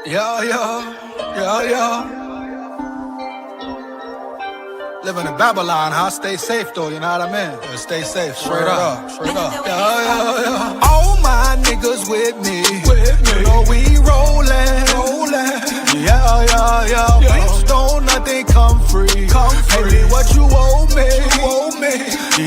Yeah, yeah, yeah, yeah. Living in Babylon, huh? Stay safe though, you know what I mean? Yeah, stay safe, straight up, straight up. Yeah, yeah, yeah. All my niggas with me. You know we rollin', rollin'. Yeah, yeah, yeah. Bitch, don't nothing come free. Pay me what you owe me,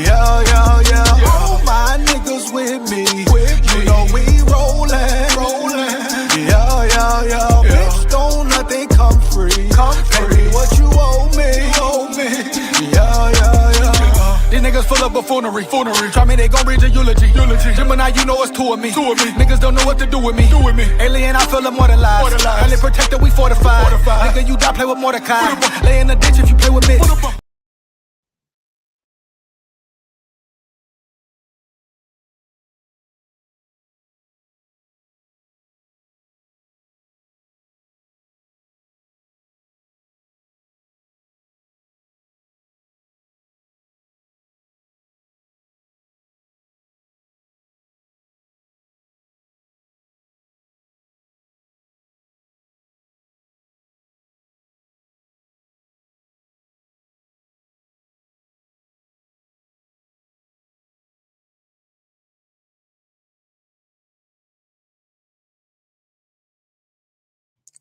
Yeah, yeah, yeah. All my niggas with me. You know we rollin', rollin'. Yeah, yeah, yeah. Bitch, don't nothing come free. Pay me what you owe me, Yeah, yeah, yeah. These niggas full of buffoonery. Try me, they gon' read your eulogy. Gemini, you know it's two of me. Niggas don't know what to do with me. Alien, I feel immortalized. Only protected, we fortified. Nigga, you die, play with Mordecai. Lay in the ditch if you play with me.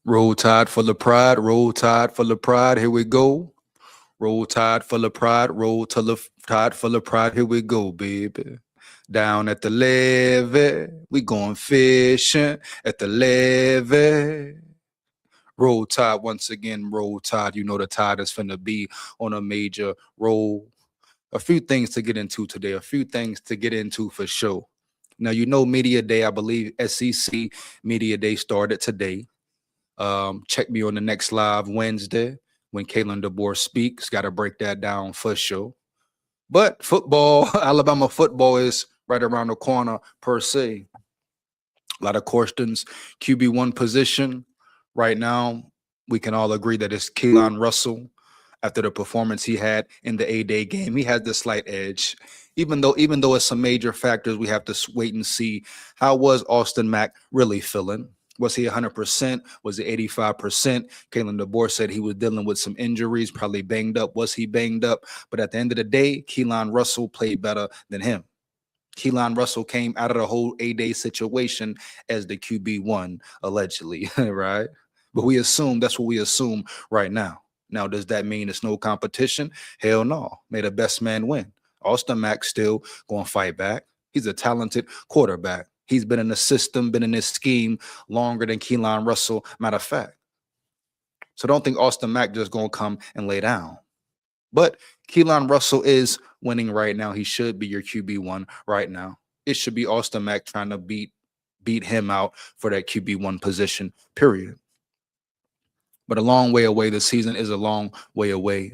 Roll Tide full of pride, roll tide full of pride, here we go. Roll Tide full of pride, roll to the tide full of pride, here we go, baby. Down at the levee, we going fishing at the levee. Roll Tide once again, roll tide. You know the tide is finna be on a major roll. A few things to get into today, a few things to get into for sure. Now, you know, Media Day, I believe SEC Media Day started today. Check me on the next live Wednesday when Kalen DeBoer speaks. Got to break that down for sure. But football, Alabama football is right around the corner per se. A lot of questions. QB1 position right now, we can all agree that it's Keelan Russell. After the performance he had in the A-Day game, he has the slight edge. Even though it's some major factors, we have to wait and see how was Austin Mack really feeling. Was he 100%? Was he 85%? Kalen DeBoer said he was dealing with some injuries, probably banged up. Was he banged up? But at the end of the day, Keelan Russell played better than him. Keelan Russell came out of the whole A-Day situation as the QB1, allegedly, right? But we assume that's what we assume right now. Now, does that mean it's no competition? Hell no. May the best man win. Austin Mack still going to fight back. He's a talented quarterback. He's been in the system, been in this scheme longer than Keelan Russell, matter of fact. So don't think Austin Mack just going to come and lay down. But Keelan Russell is winning right now. He should be your QB1 right now. It should be Austin Mack trying to beat him out for that QB1 position, period. But a long way away. The season is a long way away.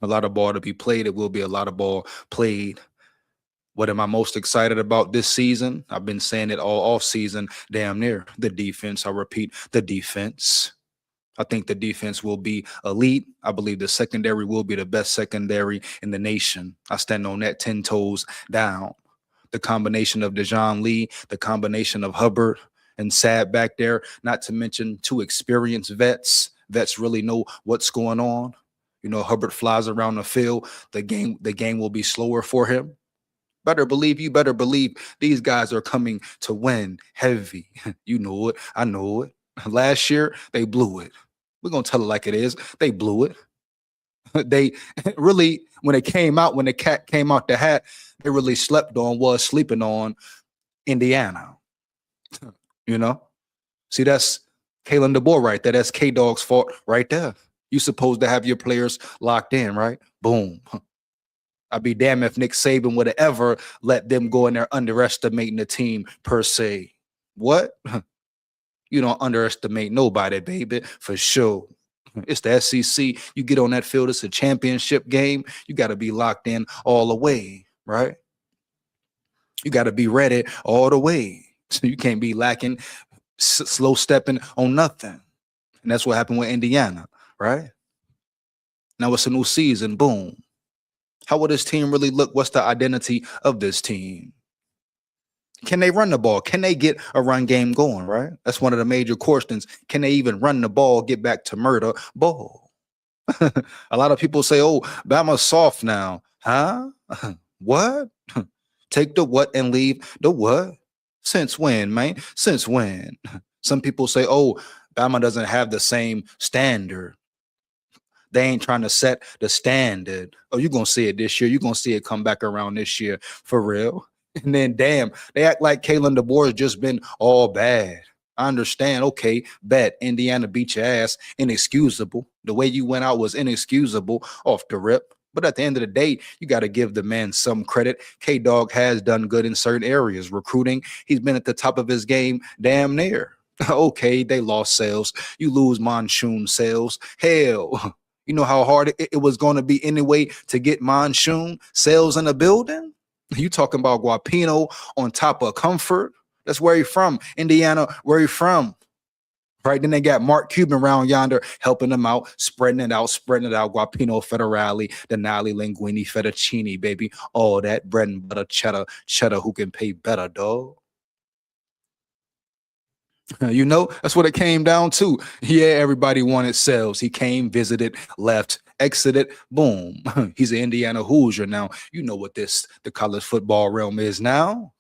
A lot of ball to be played. It will be a lot of ball played. What am I most excited about this season? I've been saying it all off season, damn near. The defense. I repeat, the defense. I think the defense will be elite. I believe the secondary will be the best secondary in the nation. I stand on that 10 toes down. The combination of Dejon Lee, the combination of Hubbard and Sad back there, not to mention two experienced vets. Vets really know what's going on. You know, Hubbard flies around the field. The game will be slower for him. Better believe these guys are coming to win heavy. You know it. I know it. Last year, they blew it. We're going to tell it like it is. They blew it. They really, when the cat came out the hat, they really was sleeping on Indiana. You know? See, that's Kalen DeBoer right there. That's K-Dog's fault right there. You supposed to have your players locked in, right? Boom. I'd be damned if Nick Saban would have ever let them go in there underestimating the team per se. What? You don't underestimate nobody, baby, for sure. It's the SEC. You get on that field, it's a championship game. You got to be locked in all the way, right? You got to be ready all the way. So you can't be lacking, slow stepping on nothing. And that's what happened with Indiana, right? Now it's a new season. Boom. How will this team really look? What's the identity of this team? Can they run the ball? Can they get a run game going, right? That's one of the major questions. Can they even run the ball, get back to murder ball? A lot of people say, oh, Bama's soft now. Huh? What? Take the what and leave the what? Since when, man? Since when? Some people say, oh, Bama doesn't have the same standard. They ain't trying to set the standard. Oh, you're going to see it this year. You're going to see it come back around this year for real. And then, damn, they act like Kalen DeBoer has just been all bad. I understand. Okay, bet Indiana beat your ass. Inexcusable. The way you went out was inexcusable off the rip. But at the end of the day, you got to give the man some credit. K-Dog has done good in certain areas. Recruiting, he's been at the top of his game damn near. Okay, they lost sales. You lose Monsoon sales. Hell, you know how hard it was going to be anyway to get Monsoon sales in the building? You talking about Guapino on top of Comfort? That's where he from. Indiana, where he from? Right, then they got Mark Cuban around yonder helping them out, spreading it out. Guapino Federale, Denali, Linguini, Fettuccine, baby. All that bread and butter, cheddar who can pay better, dog. You know, that's what it came down to. Yeah, everybody wanted sales. He came, visited, left, exited, boom. He's an Indiana Hoosier now. You know what the college football realm is now.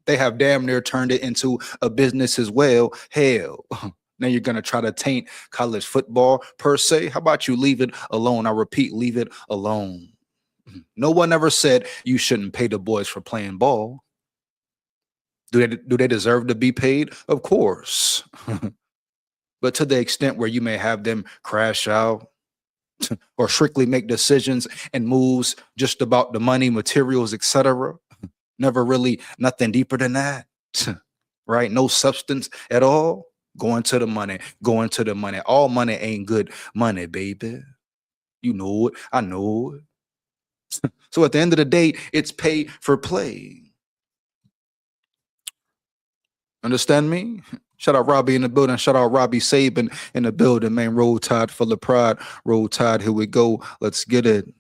They have damn near turned it into a business as well. Hell, now you're going to try to taint college football per se. How about you leave it alone? I repeat, leave it alone. No one ever said you shouldn't pay the boys for playing ball. Do they deserve to be paid? Of course. But to the extent where you may have them crash out or strictly make decisions and moves just about the money, materials, etc. Never really nothing deeper than that. Right? No substance at all. Going to the money. All money ain't good money, baby. You know it. I know it. So at the end of the day, it's pay for play. Understand me? Shout out Robbie in the building. Shout out Robbie Saban in the building, man. Roll Tide full of pride. Roll Tide, here we go. Let's get it.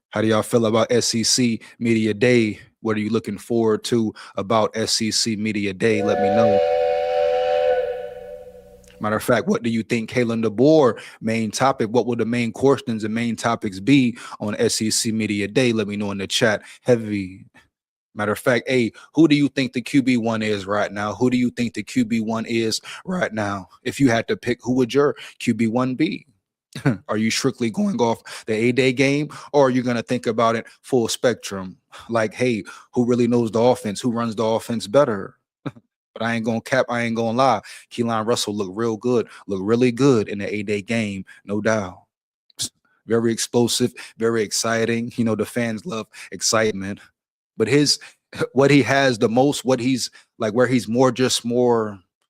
How do y'all feel about SEC Media Day? What are you looking forward to about SEC Media Day? Let me know. Matter of fact, what do you think Kalen DeBoer main topic? What will the main questions and main topics be on SEC Media Day? Let me know in the chat. Heavy. Matter of fact, hey, who do you think the QB1 is right now? Who do you think the QB1 is right now? If you had to pick, who would your QB1 be? Are you strictly going off the A-Day game, or are you going to think about it full spectrum? Like, hey, who really knows the offense? Who runs the offense better? But I ain't going to cap. I ain't going to lie. Keelan Russell looked real good, looked really good in the A-Day game, no doubt. Very explosive, very exciting. You know, the fans love excitement. But what he has the most, what he's like, where he's more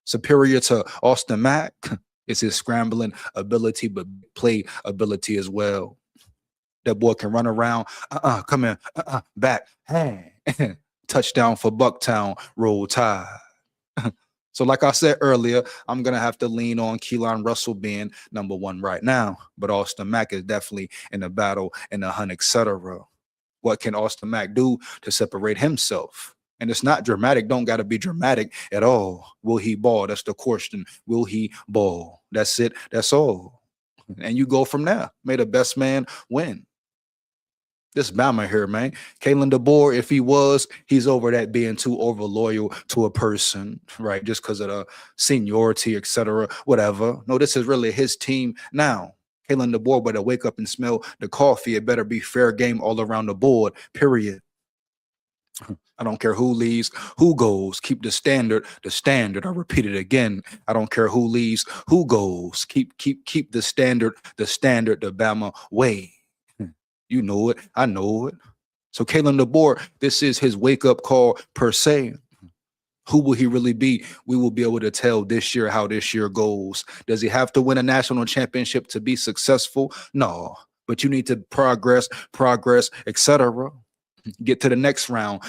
superior to Austin Mack is his scrambling ability, but play ability as well. That boy can run around, come in, back, hey, touchdown for Bucktown, Roll Tide. So like I said earlier, I'm going to have to lean on Keelan Russell being number one right now, but Austin Mack is definitely in the battle, in the hunt, etc. What can Austin Mack do to separate himself? And it's not dramatic. Don't got to be dramatic at all. Will he ball? That's the question. Will he ball? That's it. That's all. And you go from there. May the best man win. This Bama here, man. Kalen DeBoer, if he's over that being too over loyal to a person, right? Just because of the seniority, etc., whatever. No, this is really his team now. Kalen DeBoer better wake up and smell the coffee. It better be fair game all around the board, period. I don't care who leaves, who goes. Keep the standard. I repeat it again. I don't care who leaves, who goes. Keep the standard, the Bama way. You know it. I know it. So Kalen DeBoer, this is his wake-up call per se. Who will he really be? We will be able to tell this year how this year goes. Does he have to win a national championship to be successful? No, but you need to progress, etc. Get to the next round,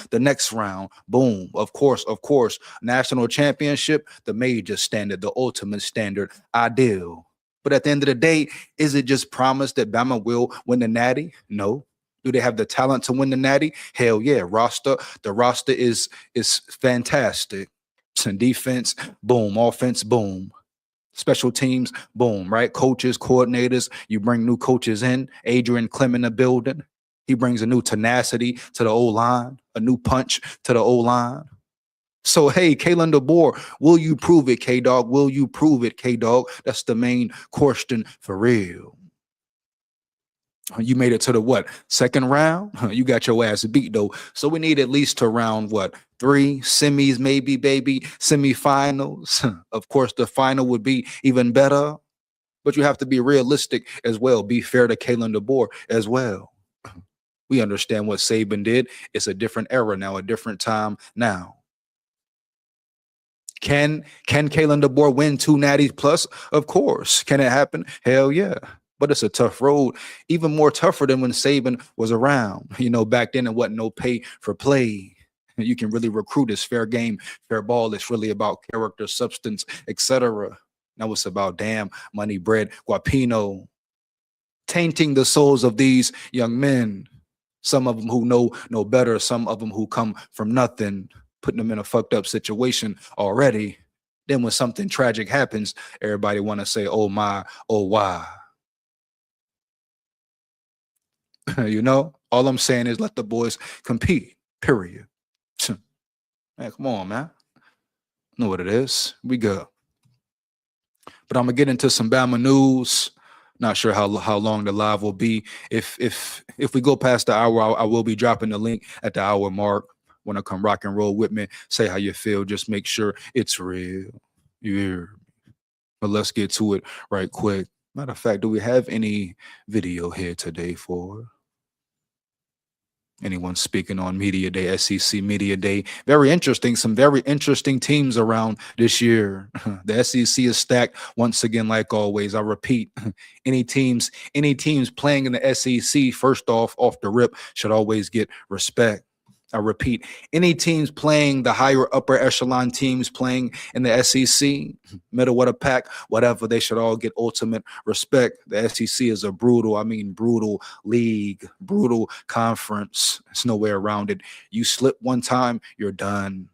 boom. Of course, national championship, the major standard, the ultimate standard, ideal. But at the end of the day, is it just promised that Bama will win the Natty? No. Do they have the talent to win the Natty? Hell yeah. The roster is fantastic. And defense, boom. Offense, boom. Special teams, boom, right? Coaches, coordinators, you bring new coaches in. Adrian Clem in the building. He brings a new tenacity to the O-line, a new punch to the O-line. So, hey, Kalen DeBoer, will you prove it, K-Dog? Will you prove it, K-Dog? That's the main question for real. You made it to the what? Second round? You got your ass beat, though. So we need at least to round, what, 3 semis, maybe, baby, semifinals. Of course, the final would be even better. But you have to be realistic as well. Be fair to Kalen DeBoer as well. We understand what Saban did. It's a different era now, a different time now. Can Kalen DeBoer win 2 natties plus? Of course. Can it happen? Hell yeah. But it's a tough road, even more tougher than when Saban was around. You know, back then it wasn't no pay for play. You can really recruit. It's fair game, fair ball. It's really about character, substance, etc. Now it's about damn money, bread, guapino, tainting the souls of these young men. Some of them who know better, some of them who come from nothing, putting them in a fucked up situation already. Then when something tragic happens, everybody want to say, oh my, oh why. You know, all I'm saying is let the boys compete, period. Man, come on, man. Know what it is. We good. But I'm gonna get into some Bama news. Not sure how long the live will be. If we go past the hour, I will be dropping the link at the hour mark. Want to come rock and roll with me? Say how you feel. Just make sure it's real. You hear me? But let's get to it right quick. Matter of fact, do we have any video here today for anyone speaking on Media Day, SEC Media Day? Very interesting. Some very interesting teams around this year. The SEC is stacked once again, like always. I repeat, any teams playing in the SEC, first off the rip, should always get respect. I repeat, any teams playing the higher upper echelon teams playing in the SEC, middle of the pack, whatever, they should all get ultimate respect. The SEC is a brutal league, brutal conference. There's no way around it. You slip one time, you're done.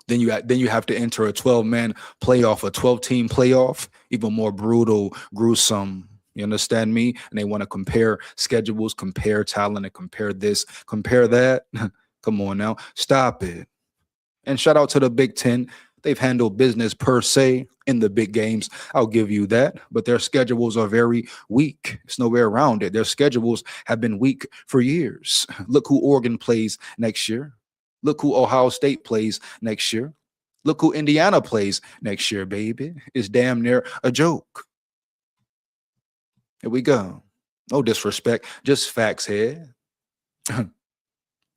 Then you have to enter a 12-man playoff, a 12-team playoff, even more brutal, gruesome. You understand me? And they want to compare schedules, compare talent, and compare this, compare that. Come on now. Stop it. And shout out to the Big Ten. They've handled business per se in the big games. I'll give you that. But their schedules are very weak. There's no way around it. Their schedules have been weak for years. Look who Oregon plays next year. Look who Ohio State plays next year. Look who Indiana plays next year, baby. It's damn near a joke. Here we go. No disrespect, just facts here.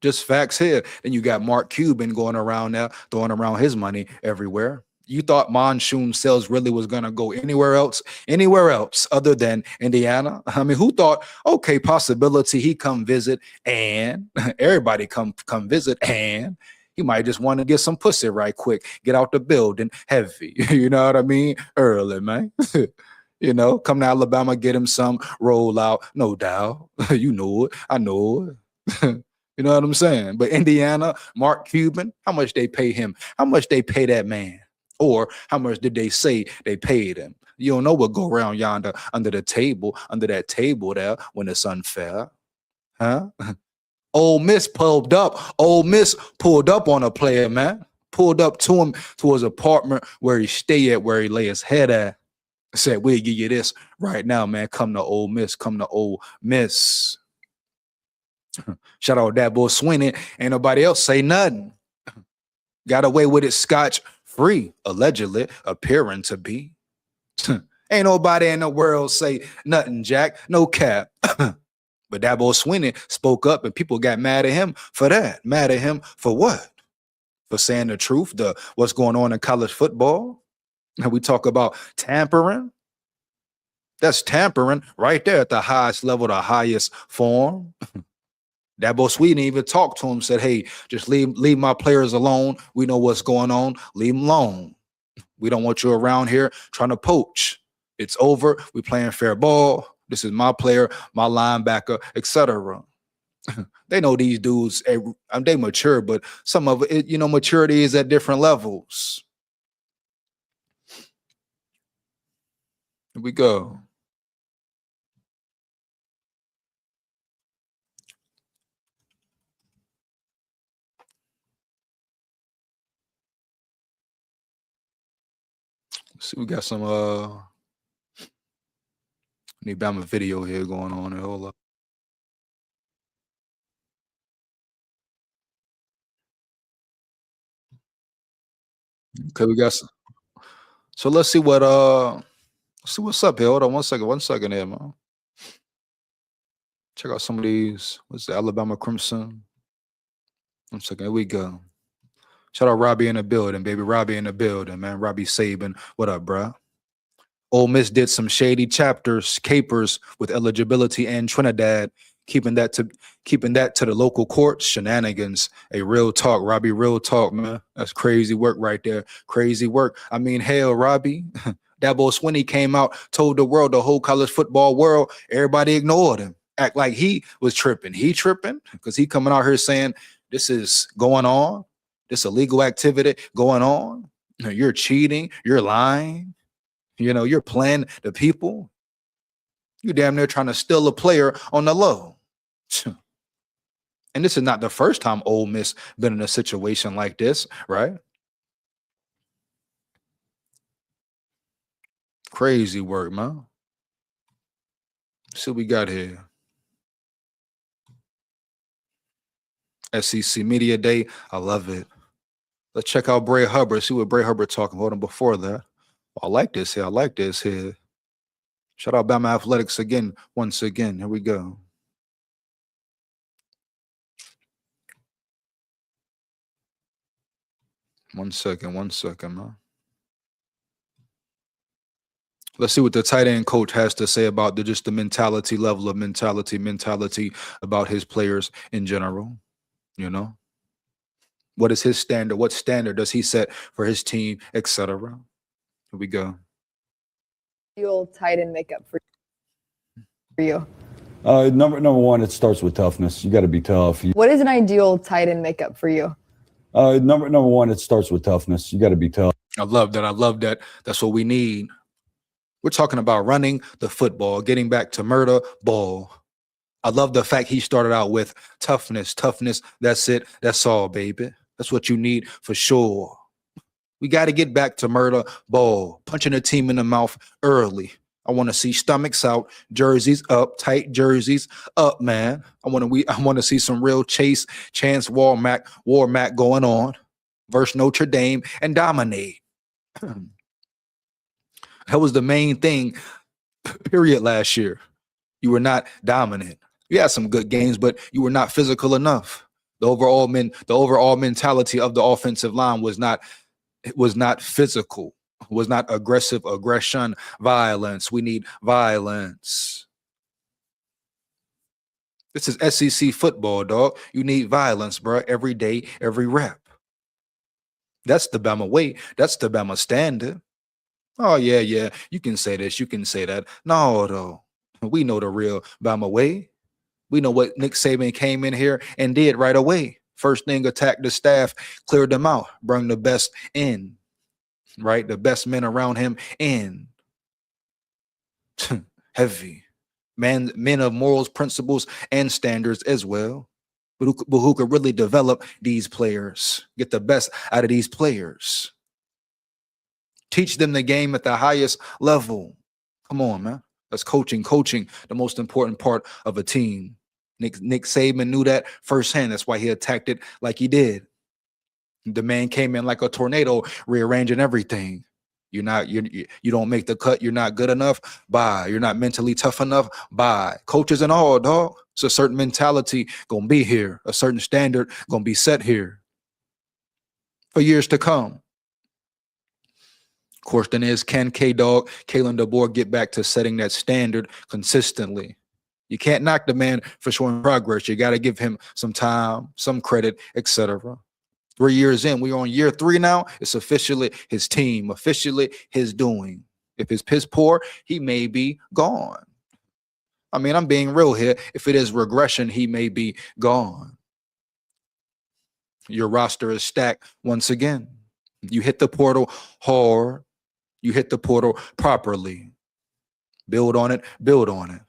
Just facts here. Then you got Mark Cuban going around now, throwing around his money everywhere. You thought Monsoon Sales really was going to go anywhere else other than Indiana? I mean, who thought, okay, possibility he come visit and everybody come visit and he might just want to get some pussy right quick, get out the building heavy. You know what I mean? Early, man. You know, come to Alabama, get him some, roll out, no doubt. You know it. I know it. You know what I'm saying? But Indiana, Mark Cuban, how much they pay him? How much they pay that man? Or how much did they say they paid him? You don't know what go around yonder under that table there when it's unfair. Huh? Ole Miss pulled up. Ole Miss pulled up on a player, man. Pulled up to him, to his apartment where he stay at, where he lay his head at. Said, we'll give you this right now, man. Come to Ole Miss. Come to Ole Miss. Shout out that boy Swinney. Ain't nobody else say nothing. Got away with it scotch-free, allegedly appearing to be. Ain't nobody in the world say nothing, Jack. No cap. But that boy Swinney spoke up and people got mad at him for that. Mad at him for what? For saying the truth, what's going on in college football. And we talk about tampering. That's tampering right there at the highest level, the highest form. That boy Sweden even talked to him, said, hey, just leave my players alone. We know what's going on. Leave them alone. We don't want you around here trying to poach. It's over. We're playing fair ball. This is my player, my linebacker, etc. They know these dudes, they mature, but some of it, maturity is at different levels. Here we go. Let's see, we got some need BAMA video here going on here. Hold up. Okay, we got some. So let's see what's up here. Hold on 1 second here, man. Check out some of these. What's the Alabama Crimson? 1 second. Here we go. Shout out Robbie in the building, baby. Robbie in the building, man. Robbie Saban. What up, bro? Ole Miss did some shady capers with eligibility and Trinidad, keeping that to the local courts. Shenanigans. A real talk, Robbie. Real talk, man. That's crazy work right there. Crazy work. I mean, hell, Robbie. Dabo Swinney came out, told the world, the whole college football world, everybody ignored him. Act like he was tripping. He tripping because he coming out here saying this is going on. This illegal activity going on. You're cheating. You're lying. You're playing the people. You damn near trying to steal a player on the low. And this is not the first time Ole Miss been in a situation like this, right? Crazy work, man. See what we got here. SEC Media Day. I love it. Let's check out Bray Hubbard. See what Bray Hubbard talking about. And before that, I like this here. I like this here. Shout out BAMA Athletics again. Once again, here we go. One second, man. Let's see what the tight end coach has to say about the mentality level of mentality about his players in general. What is his standard? What standard does he set for his team, etc.? Here we go. Ideal tight end makeup for you? Number one, it starts with toughness. You got to be tough. What is an ideal tight end makeup for you? Number one, it starts with toughness. You got to be tough. I love that. That's what we need. We're talking about running the football, getting back to murder ball. I love the fact he started out with toughness. That's it. That's all, baby. That's what you need for sure. We got to get back to murder ball, punching a team in the mouth early. I want to see stomachs out, jerseys up, tight jerseys up, man. I want to see some real Chance Warmack going on versus Notre Dame and dominate. That was the main thing, period, last year. You were not dominant. You had some good games, but you were not physical enough. The overall mentality of the offensive line was not physical, was not aggression, violence. We need violence. This is SEC football, dog. You need violence, bro, every day, every rep. That's the Bama way. That's the Bama standard. Oh, yeah. You can say this. You can say that. No, though. We know the real Bama way. We know what Nick Saban came in here and did right away. First thing, attack the staff, cleared them out, bring the best in, right? The best men around him in. Heavy. Men of morals, principles, and standards as well. But who could really develop these players, get the best out of these players. Teach them the game at the highest level. Come on, man. That's coaching, the most important part of a team. Nick Saban knew that firsthand. That's why he attacked it like he did. The man came in like a tornado, rearranging everything. You don't make the cut. You're not good enough. Bye. You're not mentally tough enough. Bye. Coaches and all, dog. It's a certain mentality gonna be here. A certain standard gonna be set here for years to come. Question is, can K-Dog, Kalen DeBoer get back to setting that standard consistently? You can't knock the man for showing progress. You got to give him some time, some credit, etc. 3 years in, we're on year 3 now. It's officially his team, officially his doing. If it's piss poor, he may be gone. I mean, I'm being real here. If it is regression, he may be gone. Your roster is stacked once again. You hit the portal hard. You hit the portal properly. Build on it, build on it.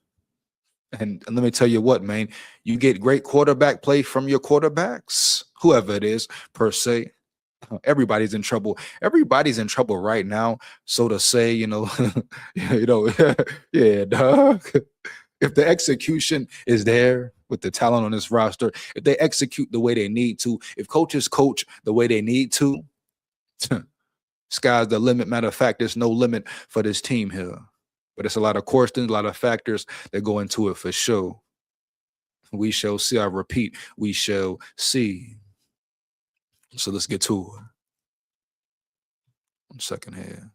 And let me tell you what, man, you get great quarterback play from your quarterbacks, whoever it is, per se. Everybody's in trouble. Everybody's in trouble right now. So to say, yeah, dog. If the execution is there with the talent on this roster, if they execute the way they need to, if coaches coach the way they need to, sky's the limit. Matter of fact, there's no limit for this team here. But it's a lot of questions, a lot of factors that go into it for sure. We shall see. I repeat, we shall see. So let's get to it. 1 second here.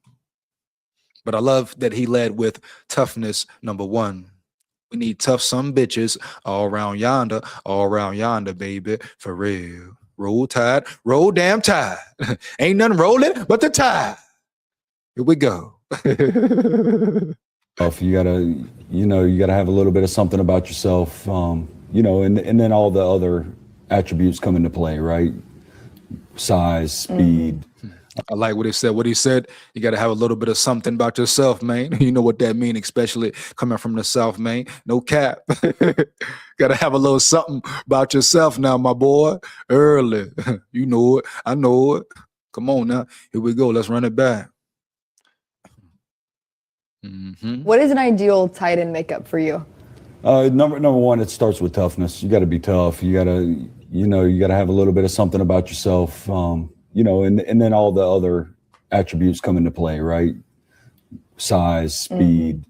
But I love that he led with toughness, number one. We need tough some bitches all around yonder, baby, for real. Roll tide, roll damn tide. Ain't nothing rolling but the tide. Here we go. If you gotta have a little bit of something about yourself, and then all the other attributes come into play, right? Size, speed. I like what he said. What he said, you got to have a little bit of something about yourself, man. You know what that means, especially coming from the South, man. No cap. Got to have a little something about yourself now, my boy. Early. You know it. I know it. Come on now. Here we go. Let's run it back. What is an ideal tight end makeup for you? Number one, it starts with toughness. You got to be tough. You got to have a little bit of something about yourself. And then all the other attributes come into play, right? Size, speed,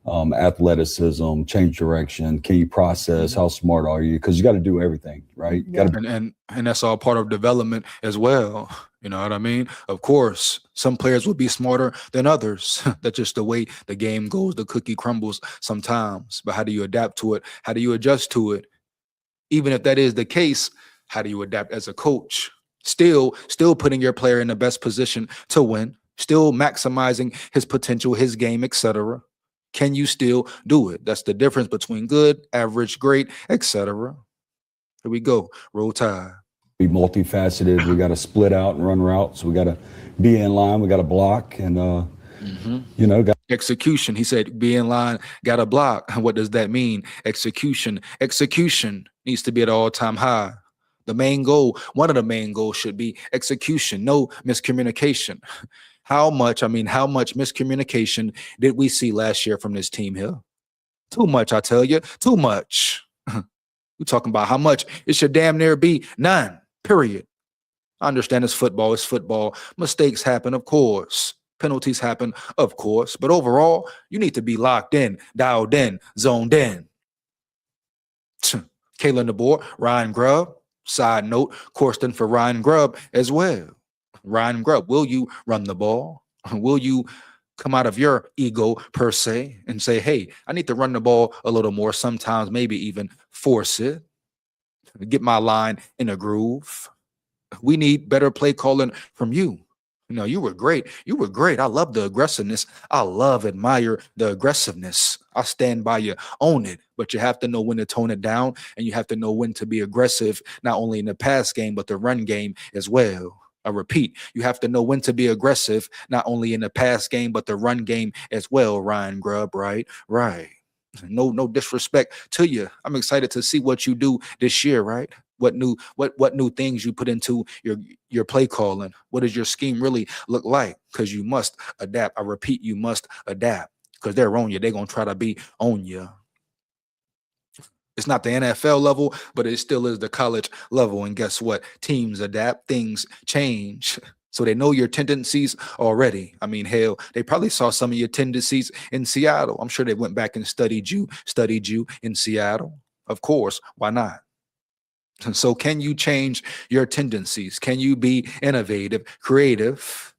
athleticism, change direction. Can you process? How smart are you? Because you got to do everything, right? And that's all part of development as well. You know what I mean? Of course, some players will be smarter than others. That's just the way the game goes. The cookie crumbles sometimes. But how do you adapt to it? How do you adjust to it? Even if that is the case, how do you adapt as a coach? Still putting your player in the best position to win, still maximizing his potential, his game, etc. Can you still do it? That's the difference between good, average, great, etc. Here we go. Roll Tide. Be multifaceted. We got to split out and run routes. We got to be in line. We got to block and, execution. He said, be in line, got to block. What does that mean? Execution. Execution needs to be at all-time high. The main goal, one of the main goals should be execution, no miscommunication. How much miscommunication did we see last year from this team here? Too much, I tell you, too much. We're talking about how much. It should damn near be none, period. I understand it's football. Mistakes happen, of course. Penalties happen, of course. But overall, you need to be locked in, dialed in, zoned in. Kalen DeBoer, Ryan Grubb. Side note, Corsten for Ryan Grubb as well. Ryan Grubb, will you run the ball? Will you come out of your ego per se and say, hey, I need to run the ball a little more, sometimes maybe even force it, get my line in a groove. We need better play calling from you. You were great. You were great. I love the aggressiveness. Admire the aggressiveness. I stand by you, own it. But you have to know when to tone it down, and you have to know when to be aggressive, not only in the pass game, but the run game as well. I repeat, you have to know when to be aggressive, not only in the pass game, but the run game as well, Ryan Grubb, right? Right. No disrespect to you. I'm excited to see what you do this year, right? What new things you put into your play calling? What does your scheme really look like? Because you must adapt. I repeat, you must adapt because they're on you. They're gonna try to be on you. It's not the NFL level, but it still is the college level. And guess what? Teams adapt, things change. So they know your tendencies already. I mean, hell, they probably saw some of your tendencies in Seattle. I'm sure they went back and studied you in Seattle. Of course, why not? And so can you change your tendencies? Can you be innovative, creative,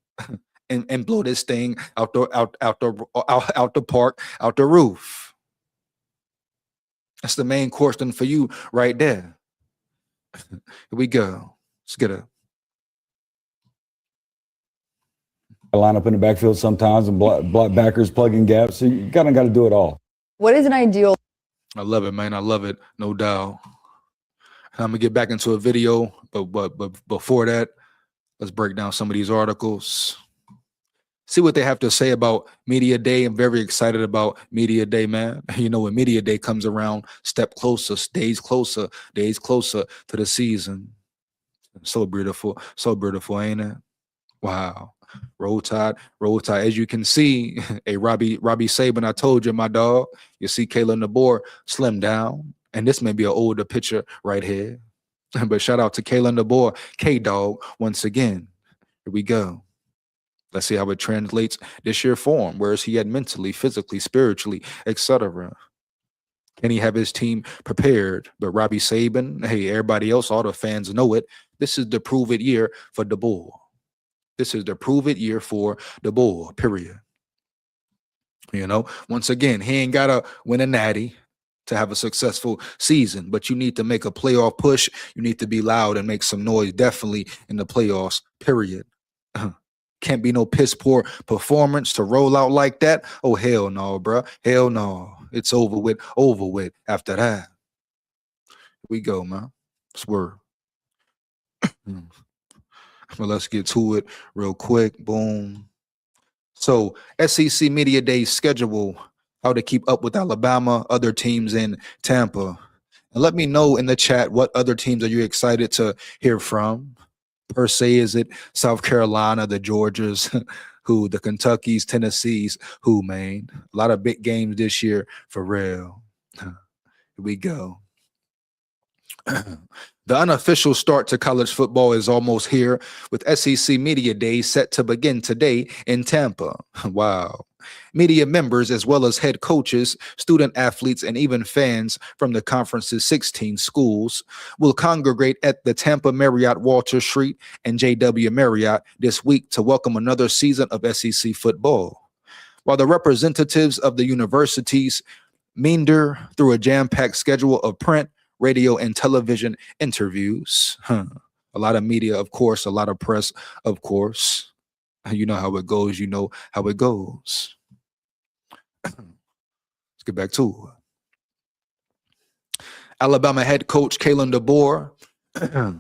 and blow this thing out the park, out the roof? That's the main question for you right there. Here we go. Let's get it. I line up in the backfield sometimes and block backers, plugging gaps. So you kind of got to do it all. What is an ideal I love it, man. I love it. No doubt. I'm gonna get back into a video, but before that, let's break down some of these articles. See what they have to say about Media Day. I'm very excited about Media Day, man. You know, when Media Day comes around, step closer, days closer to the season. So beautiful, ain't it? Wow. Roll Tide. As you can see, a Robbie Saban, I told you, my dog. You see Kayla Nabor slim down. And this may be an older picture right here. But shout out to Kayla Nabor, K-Dog, once again. Here we go. Let's see how it translates this year form. Where is he at mentally, physically, spiritually, etc.? Can he have his team prepared? But Robbie Saban, hey, everybody else, all the fans know it. This is the prove it year for the Bull. This is the prove it year for the Bull, period. You know, once again, he ain't got to win a natty to have a successful season, but you need to make a playoff push. You need to be loud and make some noise, definitely in the playoffs, period. Can't be no piss poor performance to roll out like that. Oh, hell no, bro. Hell no. It's over with after that. Here we go, man. Swerve. Well, let's get to it real quick. Boom. So, SEC Media Day schedule, how to keep up with Alabama, other teams in Tampa. And let me know in the chat what other teams are you excited to hear from. Per se, is it South Carolina, the Georgias, who, the Kentuckys, Tennessees, who, man? A lot of big games this year, for real. Here we go. The unofficial start to college football is almost here, with SEC Media Day set to begin today in Tampa. Wow. Media members, as well as head coaches, student athletes, and even fans from the conference's 16 schools will congregate at the Tampa Marriott Walter Street and JW Marriott this week to welcome another season of SEC football. While the representatives of the universities meander through a jam-packed schedule of print, radio, and television interviews. A lot of media, of course, a lot of press, of course. You know how it goes. You know how it goes. Let's get back to it. Alabama head coach Kalen DeBoer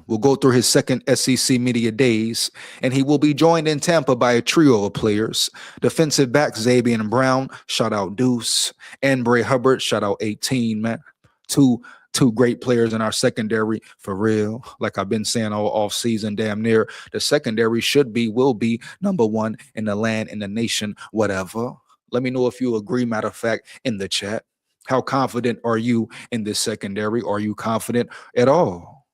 will go through his second SEC Media Days, and he will be joined in Tampa by a trio of players. Defensive back Zabian Brown, shout out Deuce, and Bray Hubbard, shout out 18, man. Two great players in our secondary, for real. Like I've been saying all off season, damn near. The secondary will be number one in the land, in the nation, whatever. Let me know if you agree, matter of fact, in the chat. How confident are you in this secondary? Are you confident at all?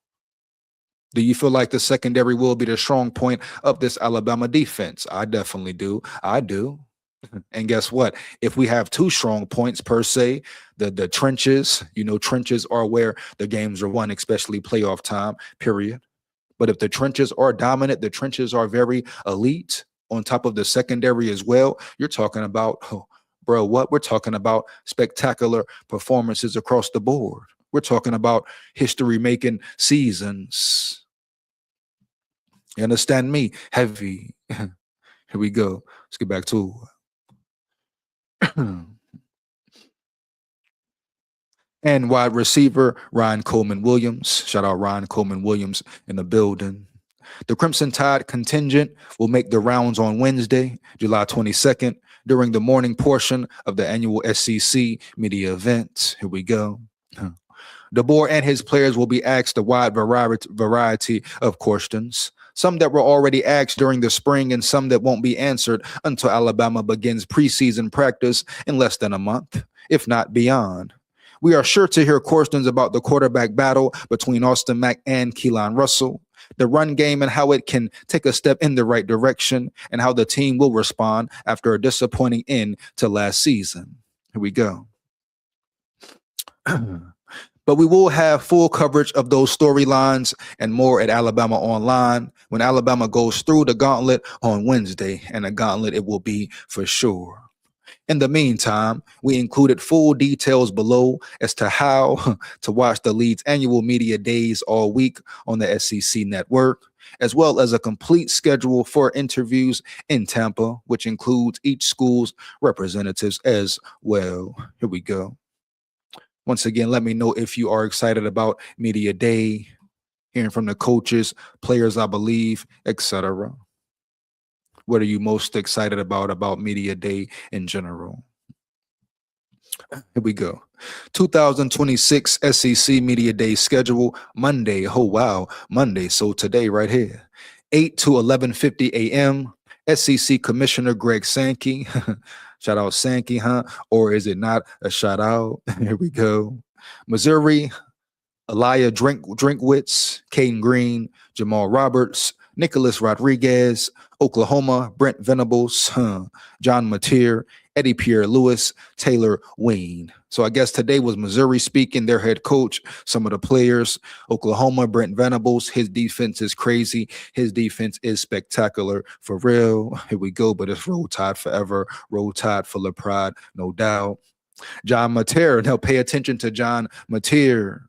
Do you feel like the secondary will be the strong point of this Alabama defense? I definitely do. I do. And guess what? If we have two strong points per se, the trenches, trenches are where the games are won, especially playoff time, period. But if the trenches are dominant, the trenches are very elite on top of the secondary as well, you're talking about, we're talking about spectacular performances across the board. We're talking about history-making seasons. You understand me? Heavy. Here we go. Let's get back to it. And wide receiver Ryan Coleman Williams. Shout out Ryan Coleman Williams in the building. The Crimson Tide contingent will make the rounds on Wednesday, July 22nd, during the morning portion of the annual SEC media event. Here we go. DeBoer and his players will be asked a wide variety of questions, some that were already asked during the spring and some that won't be answered until Alabama begins preseason practice in less than a month, if not beyond. We are sure to hear questions about the quarterback battle between Austin Mack and Keelan Russell, the run game and how it can take a step in the right direction, and how the team will respond after a disappointing end to last season. Here we go. But we will have full coverage of those storylines and more at Alabama Online when Alabama goes through the gauntlet on Wednesday, and a gauntlet it will be for sure. In the meantime, we included full details below as to how to watch the league's annual media days all week on the SEC network, as well as a complete schedule for interviews in Tampa, which includes each school's representatives as well. Here we go. Once again, let me know if you are excited about Media Day, hearing from the coaches, players, I believe, etc. What are you most excited about Media Day in general? Here we go. 2026 SEC Media Day schedule, Monday. Oh, wow. Monday. So today right here, 8 to 11:50 a.m. SEC Commissioner Greg Sankey. Shout out Sankey, huh? Or is it not a shout out? Here we go. Missouri, Elia Drinkwitz, Caden Green, Jamal Roberts, Nicholas Rodriguez, Oklahoma, Brent Venables, John Mateer, Eddie Pierre Lewis, Taylor Wayne. So I guess today was Missouri speaking, their head coach, some of the players. Oklahoma, Brent Venables, his defense is crazy. His defense is spectacular for real. Here we go, but it's Roll Tide forever. Roll Tide full of pride, no doubt. John Mateer, now pay attention to John Mateer.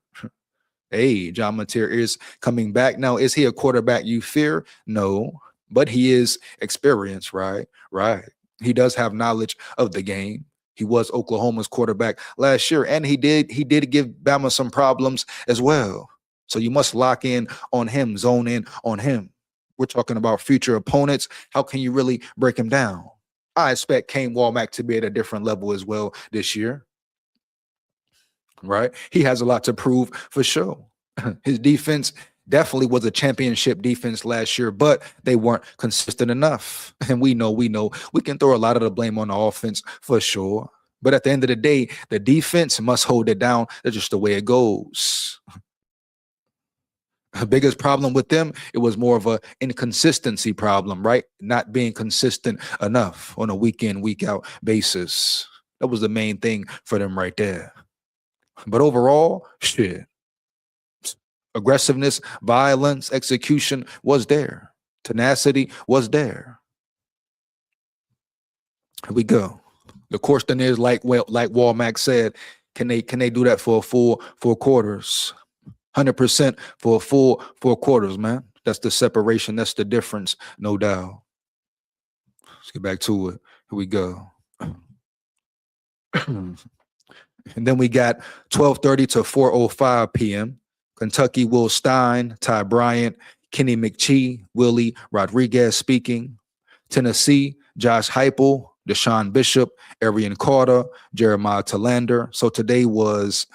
Hey, John Mateer is coming back. Now, is he a quarterback you fear? No, but he is experienced, right? Right. He does have knowledge of the game. He was Oklahoma's quarterback last year, and he did give Bama some problems as well. So you must lock in on him, zone in on him. We're talking about future opponents. How can you really break him down? I expect Kane Walmack to be at a different level as well this year. Right? He has a lot to prove for sure. His defense definitely was a championship defense last year, but they weren't consistent enough. And we know we can throw a lot of the blame on the offense for sure. But at the end of the day, the defense must hold it down. That's just the way it goes. The biggest problem with them, it was more of an inconsistency problem, right? Not being consistent enough on a week in, week out basis. That was the main thing for them right there. But overall, shit. Aggressiveness, violence, execution was there. Tenacity was there. Here we go. The question is, like Walmack said, can they do that for a full 4 quarters? 100% for a full 4 quarters, man. That's the separation. That's the difference, no doubt. Let's get back to it. Here we go. And then we got 12:30 to 4:05 p.m. Kentucky, Will Stein, Ty Bryant, Kenny McChee, Willie Rodriguez speaking. Tennessee, Josh Heupel, Deshaun Bishop, Arian Carter, Jeremiah Talander. So today was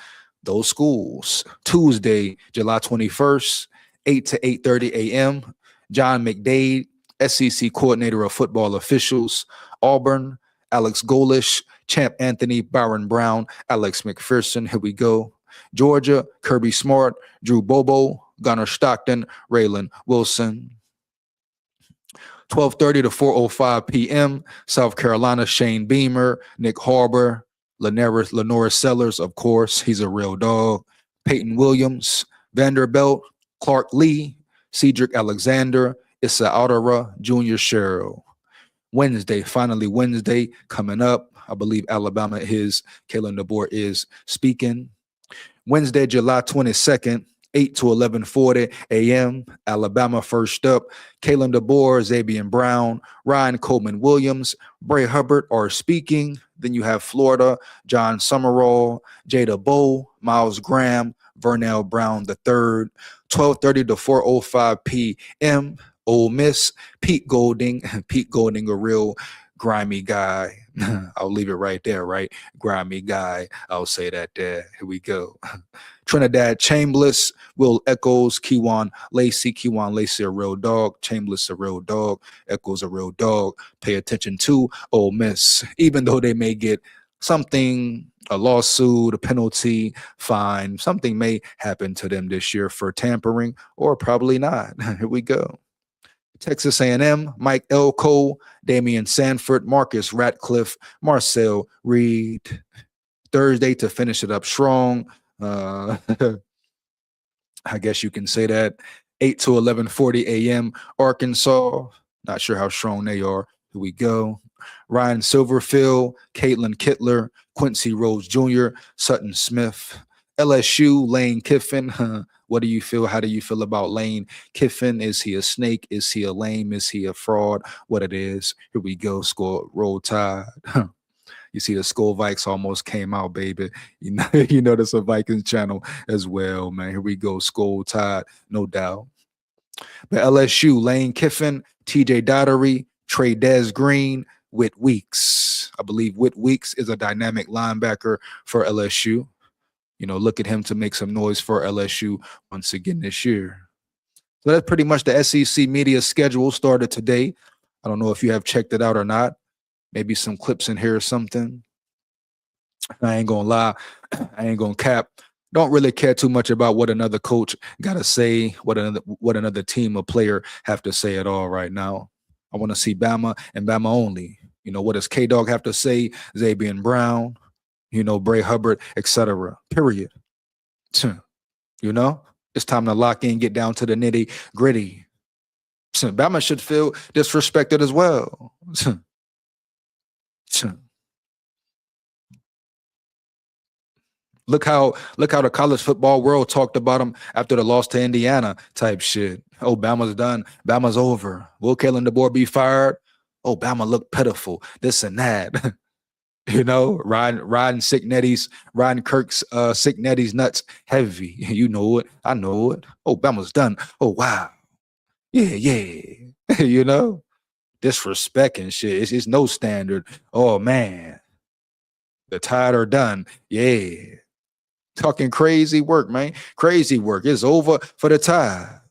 those schools. Tuesday, July 21st, 8 to 8:30 a.m. John McDade, SEC Coordinator of Football Officials. Auburn, Alex Golish, Champ Anthony, Byron Brown, Alex McPherson. Here we go. Georgia, Kirby Smart, Drew Bobo, Gunnar Stockton, Raylan Wilson. 12:30 to 4:05 p.m. South Carolina, Shane Beamer, Nick Harbor, Lenora Sellers, of course, he's a real dog. Peyton Williams, Vanderbilt, Clark Lee, Cedric Alexander, Issa Audara, Junior Sherrill. Wednesday, finally Wednesday, coming up. I believe Alabama is, Kalen DeBoer is speaking. Wednesday, July 22nd, 8 to 11:40 a.m. Alabama first up. Kalen DeBoer, Xavier Brown, Ryan Coleman Williams, Bray Hubbard are speaking. Then you have Florida, John Summerall, Jada Bowe, Miles Graham, Vernell Brown III. 12:30 to 4:05 p.m. Ole Miss, Pete Golding, a real grimy guy. I'll leave it right there, right? Grimy guy. I'll say that there. Here we go. Trinidad Chambliss, Will Echols, Kewan Lacey, a real dog. Chambliss, a real dog. Echols, a real dog. Pay attention to Ole Miss. Even though they may get something, a lawsuit, a penalty, fine, something may happen to them this year for tampering, or probably not. Here we go. Texas A&M, Mike Elko, Damian Sanford, Marcus Ratcliffe, Marcel Reed. Thursday to finish it up strong. I guess you can say that. 8 to 11:40 a.m. Arkansas. Not sure how strong they are. Here we go. Ryan Silverfield, Caitlin Kittler, Quincy Rose Jr., Sutton Smith. LSU, Lane Kiffin. What do you feel? How do you feel about Lane Kiffin? Is he a snake? Is he a lame? Is he a fraud? What it is? Here we go. Score. Roll Tide. You see the SKOL Vikes almost came out, baby. You know, you know that's a Vikings channel as well, man. Here we go. SKOL Tide, no doubt. But LSU, Lane Kiffin, TJ Dottery, Trey Des Green, Whit Weeks. I believe Whit Weeks is a dynamic linebacker for LSU. You know, look at him to make some noise for LSU once again this year. So that's pretty much the SEC media schedule started today. I don't know if you have checked it out or not. Maybe some clips in here or something. I ain't gonna lie. I ain't gonna cap. Don't really care too much about what another coach got to say, what another team or player have to say at all right now. I want to see Bama and Bama only. You know, what does K-Dog have to say? Zabian Brown, you know, Bray Hubbard, etc. Period. You know, it's time to lock in, get down to the nitty gritty. Bama should feel disrespected as well. Look how the college football world talked about him after the loss to Indiana type shit. Oh, Bama's done. Bama's over. Will Kalen DeBoer be fired? Oh, Bama looked pitiful. This and that. You know, riding Kirk's Sick Nettie's nuts heavy. You know it. I know it. Oh, Bama's done. Oh, wow. Yeah. You know, disrespect and shit. It's no standard. Oh, man. The Tide are done. Yeah. Talking crazy work, man. Crazy work. It's over for the Tide.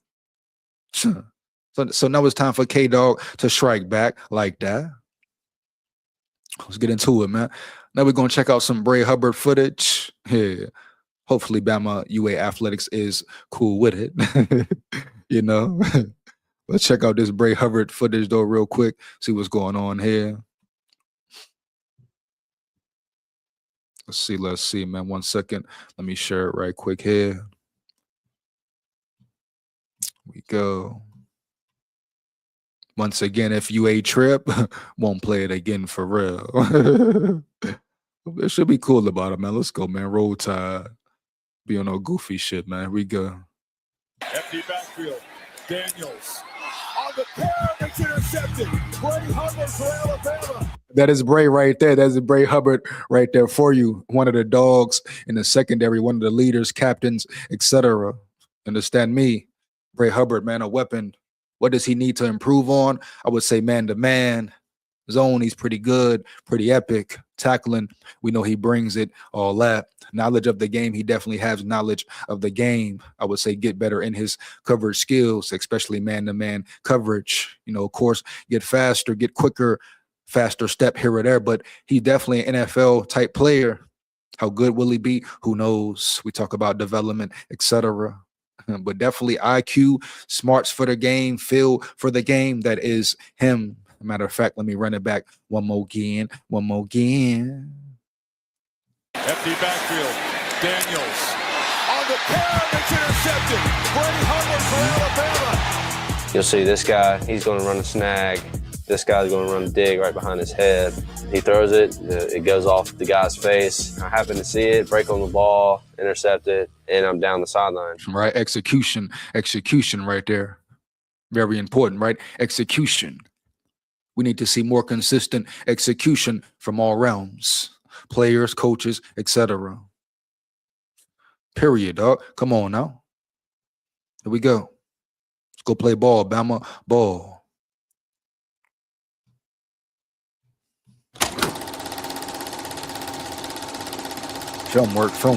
So now it's time for K-Dog to strike back like that. Let's get into it, man. Now we're going to check out some Bray Hubbard footage. Yeah. Hopefully Bama UA Athletics is cool with it. You know. Let's check out this Bray Hubbard footage, though, real quick. See what's going on here. Let's see, man. 1 second. Let me share it right quick here. Here we go. Once again, if you a trip, won't play it again for real. It should be cool about it, man. Let's go, man. Roll Tide. Be on no goofy shit, man. Here we go. Empty backfield. Daniels. On the pair, it's intercepted. Bray Hubbard for Alabama. That is Bray right there. That's Bray Hubbard right there for you. One of the dogs in the secondary, one of the leaders, captains, etc. Understand me? Bray Hubbard, man, a weapon. What does he need to improve on? I would say man-to-man. Zone, he's pretty good, pretty epic. Tackling, we know he brings it, all that. Knowledge of the game, he definitely has knowledge of the game. I would say get better in his coverage skills, especially man-to-man coverage. You know, of course, get faster, get quicker, faster step here or there, but he's definitely an NFL type player. How good will he be? Who knows? We talk about development, etc. But definitely IQ, smarts for the game, feel for the game. That is him. Matter of fact, let me run it back one more again. Empty backfield. Daniels. On the pair, it's intercepted. Bray Hubbard for Alabama. You'll see this guy, he's going to run a snag. This guy's going to run a dig right behind his head. He throws it, it goes off the guy's face. I happen to see it, break on the ball, intercept it, and I'm down the sideline. Right, execution right there. Very important, right? Execution. We need to see more consistent execution from all realms. Players, coaches, etc. Period, dog. Come on now. Here we go. Let's go play ball, Bama. Ball. Film work. So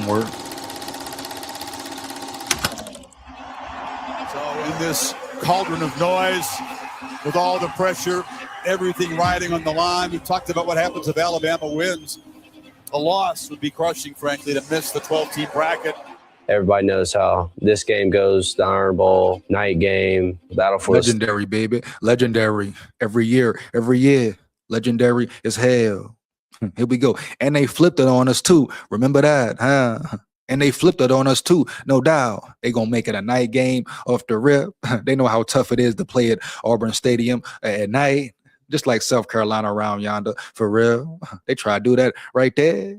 in this cauldron of noise, with all the pressure, everything riding on the line, we talked about what happens if Alabama wins. A loss would be crushing, frankly, to miss the 12-team bracket. Everybody knows how this game goes, the Iron Bowl, night game, battle for legendary, baby. Legendary. Every year. Legendary as hell. Here we go. And they flipped it on us too. Remember that, huh? And they flipped it on us too, no doubt. They gonna make it a night game off the rip. They know how tough it is to play at Auburn Stadium at night, just like South Carolina around yonder, for real. They try to do that right there.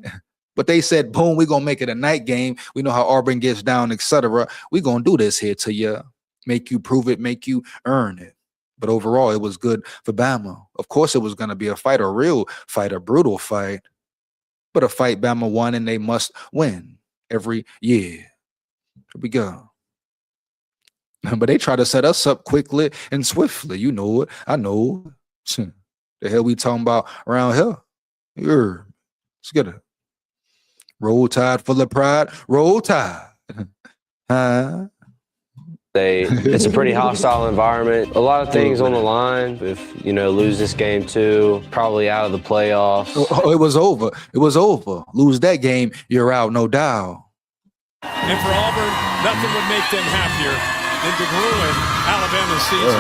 But they said, boom, we're gonna make it a night game. We know how Auburn gets down, etc. We're gonna do this here to you. Make you prove it, make you earn it. But overall, it was good for Bama. Of course, it was going to be a fight, a real fight, a brutal fight. But a fight Bama won, and they must win every year. Here we go. But they try to set us up quickly and swiftly. You know it. I know it. The hell we talking about around here? Here. Let's get it. Roll Tide full of pride. Roll Tide. Huh? It's a pretty hostile environment. A lot of things on the line. If, lose this game too, probably out of the playoffs. Oh, it was over. It was over. Lose that game, you're out, no doubt. And for Auburn, nothing would make them happier than to ruin Alabama's season.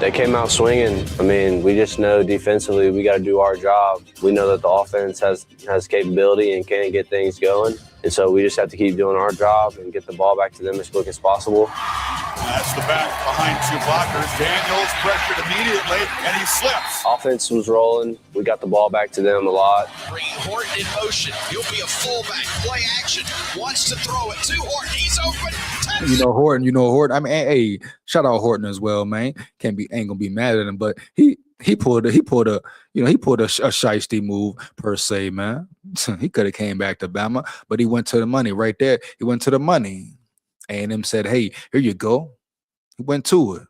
They came out swinging. I mean, we just know defensively we got to do our job. We know that the offense has capability and can get things going. And so we just have to keep doing our job and get the ball back to them as quick as possible. That's the back behind two blockers. Daniels pressured immediately, and he slips. Offense was rolling. We got the ball back to them a lot. Green, Horton in motion. He'll be a fullback. Play action. Wants to throw it to Horton. He's open. You know Horton. I mean, hey, shout out Horton as well, man. Ain't gonna be mad at him, but he pulled a shiesty move per se, man. He could have came back to Bama, but he went to the money right there. He went to the money. A&M said, hey, here you go. He went to it.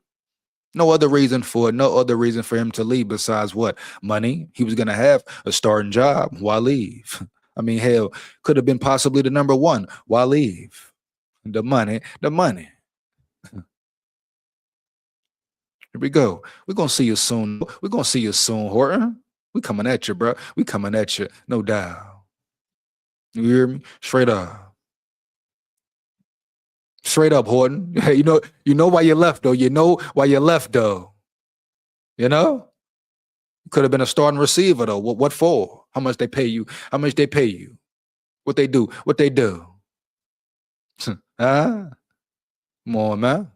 No other reason for it. No other reason for him to leave besides what? Money. He was going to have a starting job. Why leave? I mean, hell, could have been possibly the number one. Why leave? The money. Here we go. We're going to see you soon. We're going to see you soon, Horton. We coming at you, bro. We coming at you. No doubt. You hear me? Straight up. Straight up, Horton. You know why you left, though. You know why you left, though. You know? Could have been a starting receiver, though. What for? How much they pay you? How much they pay you? What they do? What they do? Huh? Come on, man.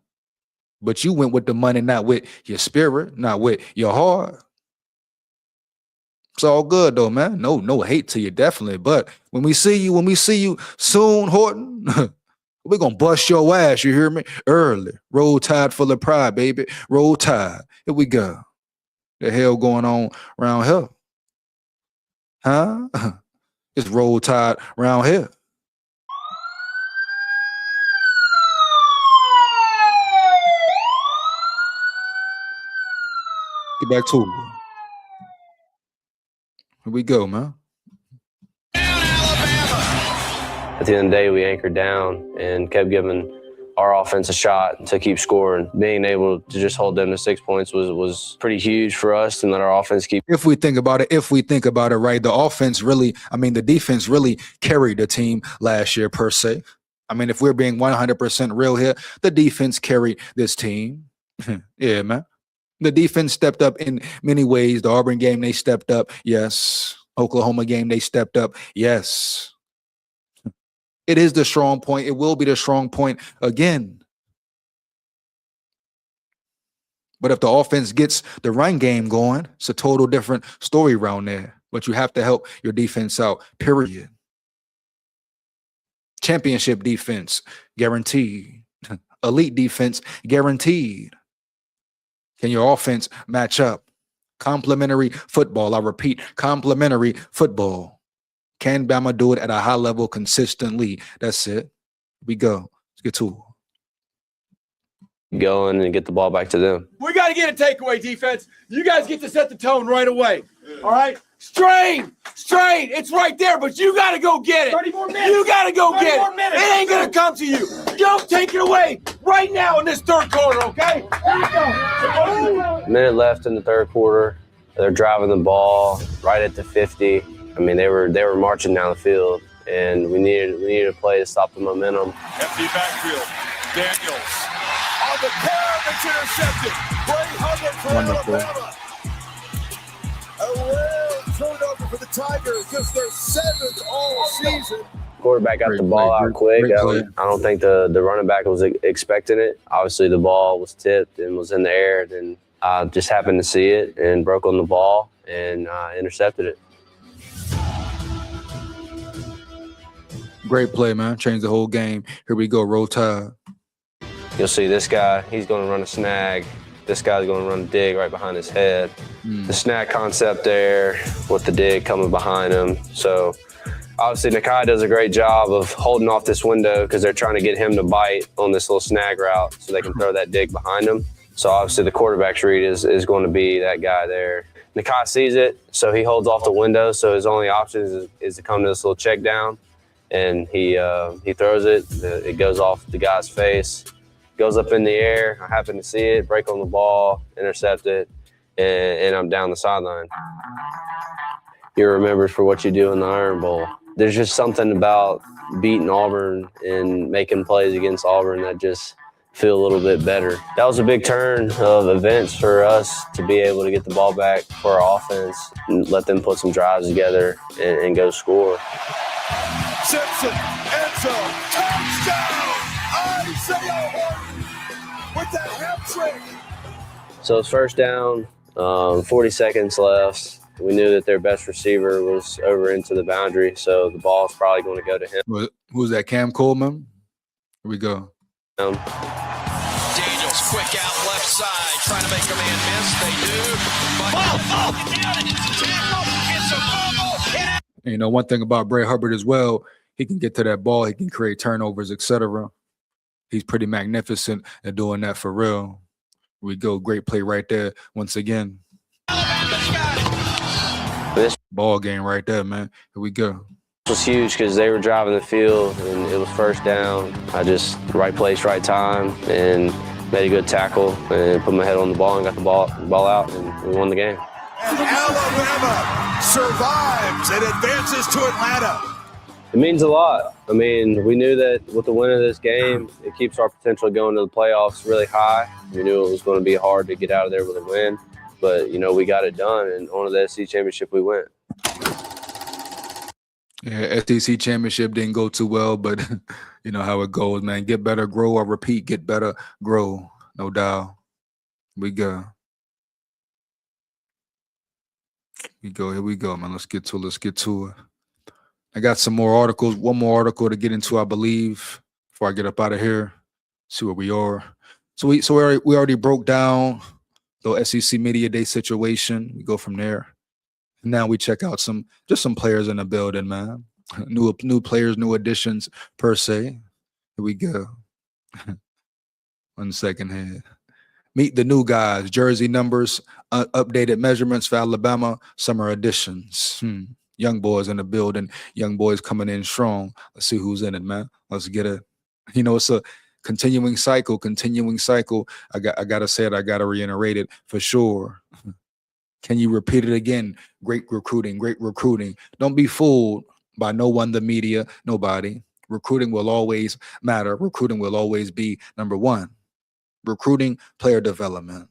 But you went with the money, not with your spirit, not with your heart. It's all good, though, man. No hate to you, definitely. But when we see you soon, Horton, we're going to bust your ass, you hear me? Early. Roll Tide full of pride, baby. Roll Tide. Here we go. The hell going on around here? Huh? It's Roll Tide around here. Get back to it. Here we go, man. At the end of the day, we anchored down and kept giving our offense a shot to keep scoring. Being able to just hold them to 6 points was pretty huge for us, and let our offense keep. If we think about it, right, the defense really carried the team last year per se. I mean, if we're being 100% real here, the defense carried this team. Yeah, man. The defense stepped up in many ways. The Auburn game, they stepped up. Yes. Oklahoma game, they stepped up. Yes. It is the strong point. It will be the strong point again. But if the offense gets the run game going, it's a total different story around there. But you have to help your defense out, period. Championship defense, guaranteed. Elite defense, guaranteed. Can your offense match up? Complementary football. I repeat, complementary football. Can Bama do it at a high level consistently? That's it. We go. Let's get to it. Going and get the ball back to them. We got to get a takeaway defense. You guys get to set the tone right away. All right? Strain. It's right there, but you got to go get it. 30 more minutes. You got to go get it. Minutes. It ain't going to come to you. Don't take it away right now in this third quarter, okay? Here we go. Minute left in the third quarter. They're driving the ball right at the 50. I mean, they were marching down the field, and we needed a play to stop the momentum. Empty backfield. Daniels on the carry, it's intercepted. Great Hubbard for Alabama. A rare turnover for the Tigers, just their 7th all season. Quarterback got the ball out quick. I don't think the running back was expecting it. Obviously, the ball was tipped and was in the air. Then I just happened to see it and broke on the ball and intercepted it. Great play, man. Changed the whole game. Here we go. Roll Tide. You'll see this guy. He's going to run a snag. This guy's going to run a dig right behind his head. The snag concept there with the dig coming behind him. So obviously Nakai does a great job of holding off this window because they're trying to get him to bite on this little snag route so they can throw that dig behind him. So obviously the quarterback's read is going to be that guy there. Nakai sees it, so he holds off the window. So his only option is to come to this little check down, and he throws it. It goes off the guy's face, goes up in the air. I happen to see it, break on the ball, intercept it, and I'm down the sideline. You're remembered for what you do in the Iron Bowl. There's just something about beating Auburn and making plays against Auburn that just feel a little bit better. That was a big turn of events for us to be able to get the ball back for our offense and let them put some drives together and go score. Simpson, end zone, touchdown! Isaiah Horton with that hat trick. So it's first down, 40 seconds left. We knew that their best receiver was over into the boundary, so the ball's probably going to go to him. Who's that, Cam Coleman? Here we go. Daniels, quick out left side, trying to make a man miss. They do. But down, it's a tackle. It's a fumble. And you know, one thing about Bray Hubbard as well, he can get to that ball, he can create turnovers, etc. He's pretty magnificent at doing that for real. Here we go, great play right there once again. This ball game right there, man. Here we go. was huge because they were driving the field and it was first down. I just right place, right time, and made a good tackle and put my head on the ball and got the ball out, and we won the game. And Alabama survives and advances to Atlanta. It means a lot. I mean, we knew that with the win of this game, it keeps our potential going to the playoffs really high. We knew it was going to be hard to get out of there with a win, but, you know, we got it done, and on to the SEC championship we went. Yeah, SEC championship didn't go too well, but you know how it goes, man. Get better, grow, or repeat. Get better, grow. No doubt. We go. Here we go, man. Let's get to it. I got some more articles, one more article to get into, I believe, before I get up out of here. See where we are. So we already broke down the SEC Media Day situation. We go from there. And now we check out some players in the building, man. New players, new additions per se. Here we go. 1 second here. Meet the new guys, jersey numbers, updated measurements for Alabama, summer additions. Young boys in the building, young boys coming in strong. Let's see who's in it, man. Let's get it. You know, it's a continuing cycle. I gotta say it, I gotta reiterate it for sure. Can you repeat it again? Great recruiting. Don't be fooled by no one, the media, nobody. Recruiting will always matter. Recruiting will always be number one. Recruiting, player development.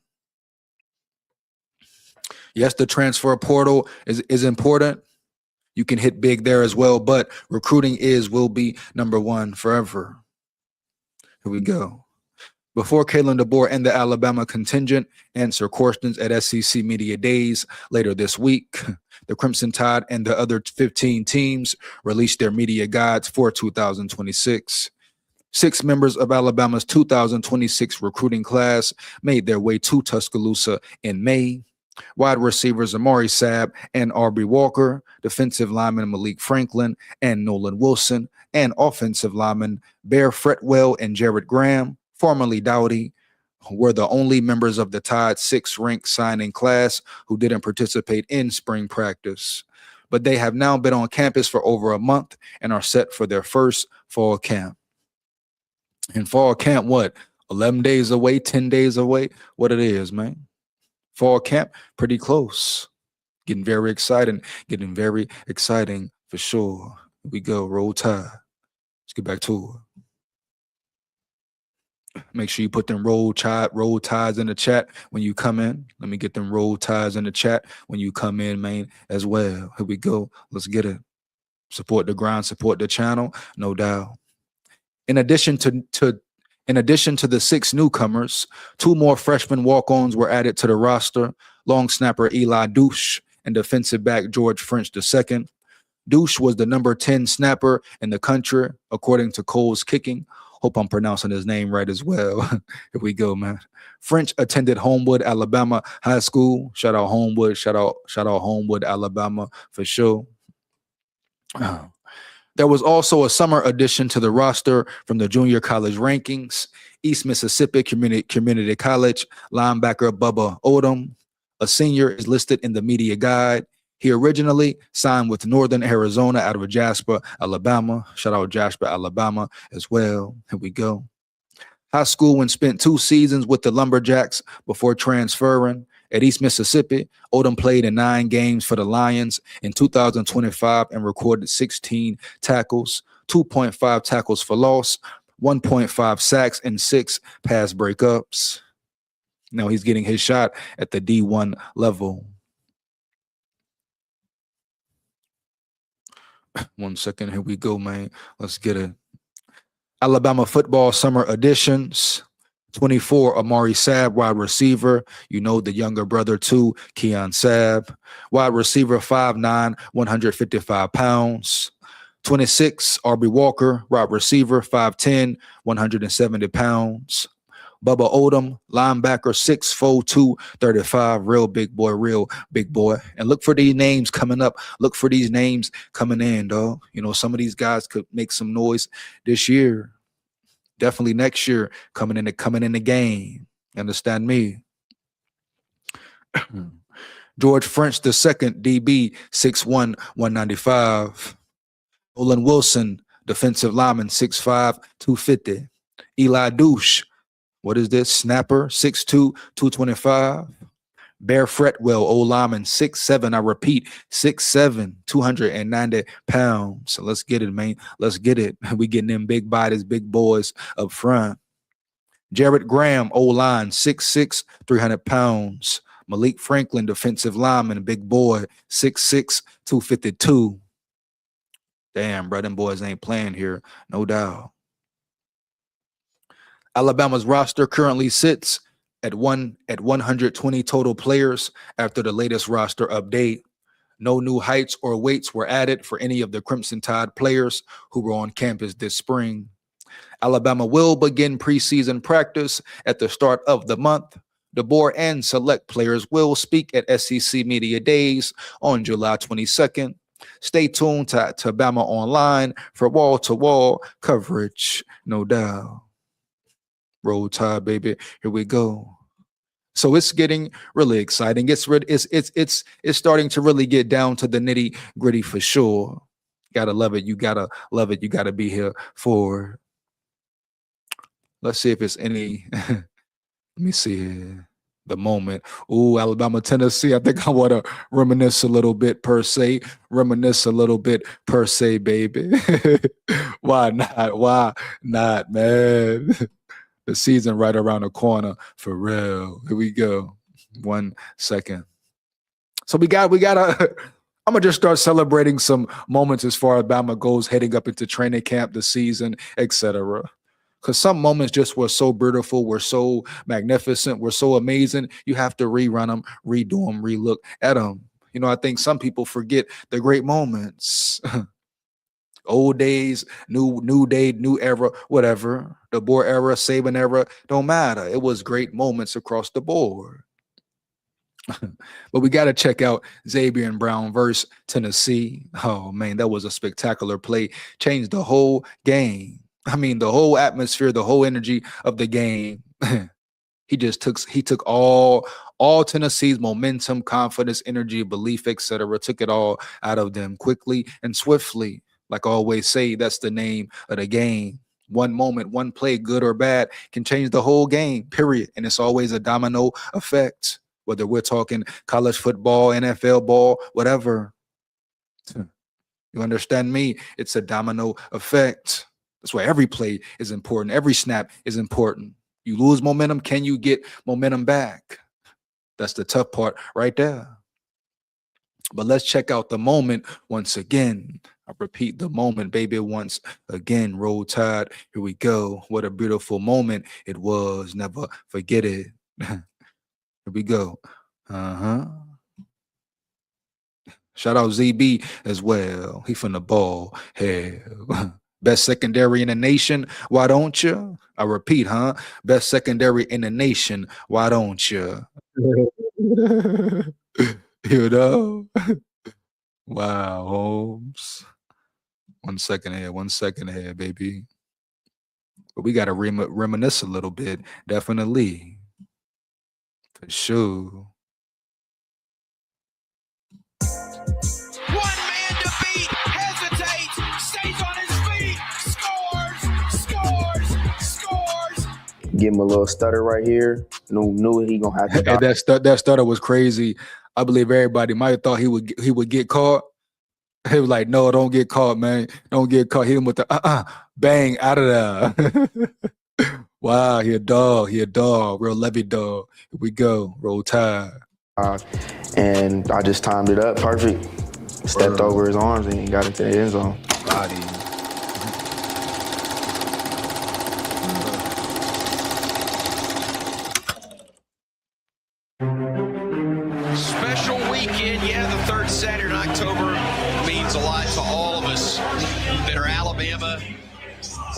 Yes, the transfer portal is important. You can hit big there as well, but recruiting will be number one forever. Here we go. Before Kalen DeBoer and the Alabama contingent answer questions at SEC Media Days later this week, the Crimson Tide and the other 15 teams released their media guides for 2026. 6 members of Alabama's 2026 recruiting class made their way to Tuscaloosa in May. Wide receivers Amari Saab and Arby Walker, defensive lineman Malik Franklin and Nolan Wilson, and offensive lineman Bear Fretwell and Jared Graham, formerly Dowdy, were the only members of the Tide 6th-ranked signing class who didn't participate in spring practice. But they have now been on campus for over a month and are set for their first fall camp. And fall camp, what? 11 days away, 10 days away? What it is, man. Fall camp, pretty close. Getting very exciting for sure. Here we go, roll tide. Let's get back to it. Make sure you put them roll tides in the chat when you come in. Let me get them roll tides in the chat when you come in, man, as well. Here we go. Let's get it. Support the grind, support the channel, no doubt. In addition to the 6 newcomers, 2 more freshman walk-ons were added to the roster, long snapper Eli Douche and defensive back George French II. Douche was the number 10 snapper in the country, according to Cole's Kicking, Hope I'm pronouncing his name right as well. Here we go, man. French attended Homewood, Alabama High School. Shout out Homewood. Shout out Homewood, Alabama for sure. There was also a summer addition to the roster from the junior college rankings. East Mississippi Community College linebacker Bubba Odom, a senior, is listed in the media guide. He originally signed with Northern Arizona out of Jasper, Alabama. Shout out Jasper, Alabama as well. Here we go. High school and spent 2 seasons with the Lumberjacks before transferring. At East Mississippi, Odom played in 9 games for the Lions in 2025 and recorded 16 tackles, 2.5 tackles for loss, 1.5 sacks, and 6 pass breakups. Now he's getting his shot at the D1 level. 1 second. Here we go, man. Let's get it. Alabama football summer additions. 24, Amari Saab, wide receiver. You know the younger brother too, Keon Saab. Wide receiver, 5'9", 155 pounds. 26, Arby Walker, wide receiver, 5'10", 170 pounds. Bubba Odom, linebacker, 6'4", 235, real big boy. And look for these names coming up. Look for these names coming in, dog. You know, some of these guys could make some noise this year. Definitely next year, coming in the game. Understand me? George French II, DB, 6'1", 195. Olin Wilson, defensive lineman, 6'5", 250. Eli Douche, what is this? Snapper, 6'2", 225. Bear Fretwell, old lineman, 6'7", I repeat, 6'7", 290 pounds. So let's get it, man. Let's get it. We getting them big bodies, big boys up front. Jarrett Graham, old line, 6'6", 300 pounds. Malik Franklin, defensive lineman, big boy, 6'6", 252. Damn, bro, them boys ain't playing here, no doubt. Alabama's roster currently sits at 120 total players after the latest roster update. No new heights or weights were added for any of the Crimson Tide players who were on campus this spring. Alabama will begin preseason practice at the start of the month. The board and select players will speak at SEC Media Days on July 22nd. Stay tuned to Bama Online for wall-to-wall coverage, no doubt. Roll Tide, baby. Here we go. So it's getting really exciting. It's starting to really get down to the nitty gritty for sure. Gotta love it. You gotta love it. You gotta be here for. Let's see if it's any. Let me see here. The moment. Ooh, Alabama, Tennessee. I think I want to reminisce a little bit per se. Baby. Why not? Why not, man? The season right around the corner for real. Here we go. 1 second. So we gotta I'm gonna just start celebrating some moments as far as Bama goes heading up into training camp, the season, etc. Because some moments just were so beautiful, were so magnificent, were so amazing. You have to rerun them, redo them, relook at them. You know, I think some people forget the great moments. Old days, new day, new era, whatever. The Boer era, Saban era, don't matter. It was great moments across the board. But we got to check out Xavier and Brown versus Tennessee. Oh, man, that was a spectacular play. Changed the whole game. I mean, the whole atmosphere, the whole energy of the game. He took all Tennessee's momentum, confidence, energy, belief, etc. Took it all out of them quickly and swiftly. Like I always say, that's the name of the game. One moment, one play, good or bad, can change the whole game, period. And it's always a domino effect, whether we're talking college football, NFL ball, whatever. You understand me? It's a domino effect. That's why every play is important. Every snap is important. You lose momentum, can you get momentum back? That's the tough part right there. But let's check out the moment once again. I repeat the moment, baby, once again. Roll Tide. Here we go. What a beautiful moment it was. Never forget it. Here we go. Shout out ZB as well. He from the ball. Hell. Best secondary in the nation. Why don't you? I repeat, huh? Best secondary in the nation. Why don't you? You know? Wow, Holmes. 1 second here, baby. But we got to reminisce a little bit. Definitely. For sure. One man to beat, hesitates, stays on his feet, scores. Give him a little stutter right here. Knew he gonna have to. And that stutter was crazy. I believe everybody might have thought he would get caught. He was like, "No, don't get caught, man. Don't get caught." Hit him with the bang out of there. Wow, he a dog, real Levy dog. Here we go, Roll Tide. And I just timed it up perfect. Stepped over his arms and he got into the end zone. Body. Special weekend, yeah, the third Saturday in October means a lot to all of us that are Alabama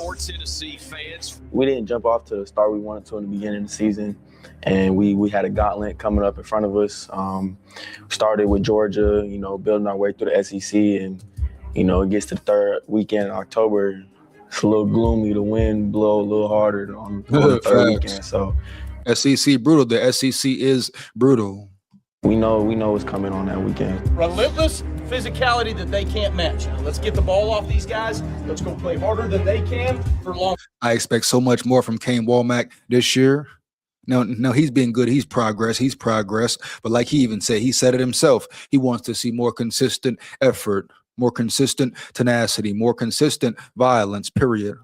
or Tennessee fans. We didn't jump off to the start we wanted to in the beginning of the season, and we had a gauntlet coming up in front of us. Started with Georgia, building our way through the SEC, and it gets to the third weekend in October. It's a little gloomy. The wind blow a little harder on the third weekend. So SEC brutal. The SEC is brutal. We know what's coming on that weekend. Relentless physicality that they can't match. Let's get the ball off these guys. Let's go play harder than they can for long. I expect so much more from Kane Womack this year. No, he's been good. He's progress. But like he even said, he said it himself. He wants to see more consistent effort, more consistent tenacity, more consistent violence, period.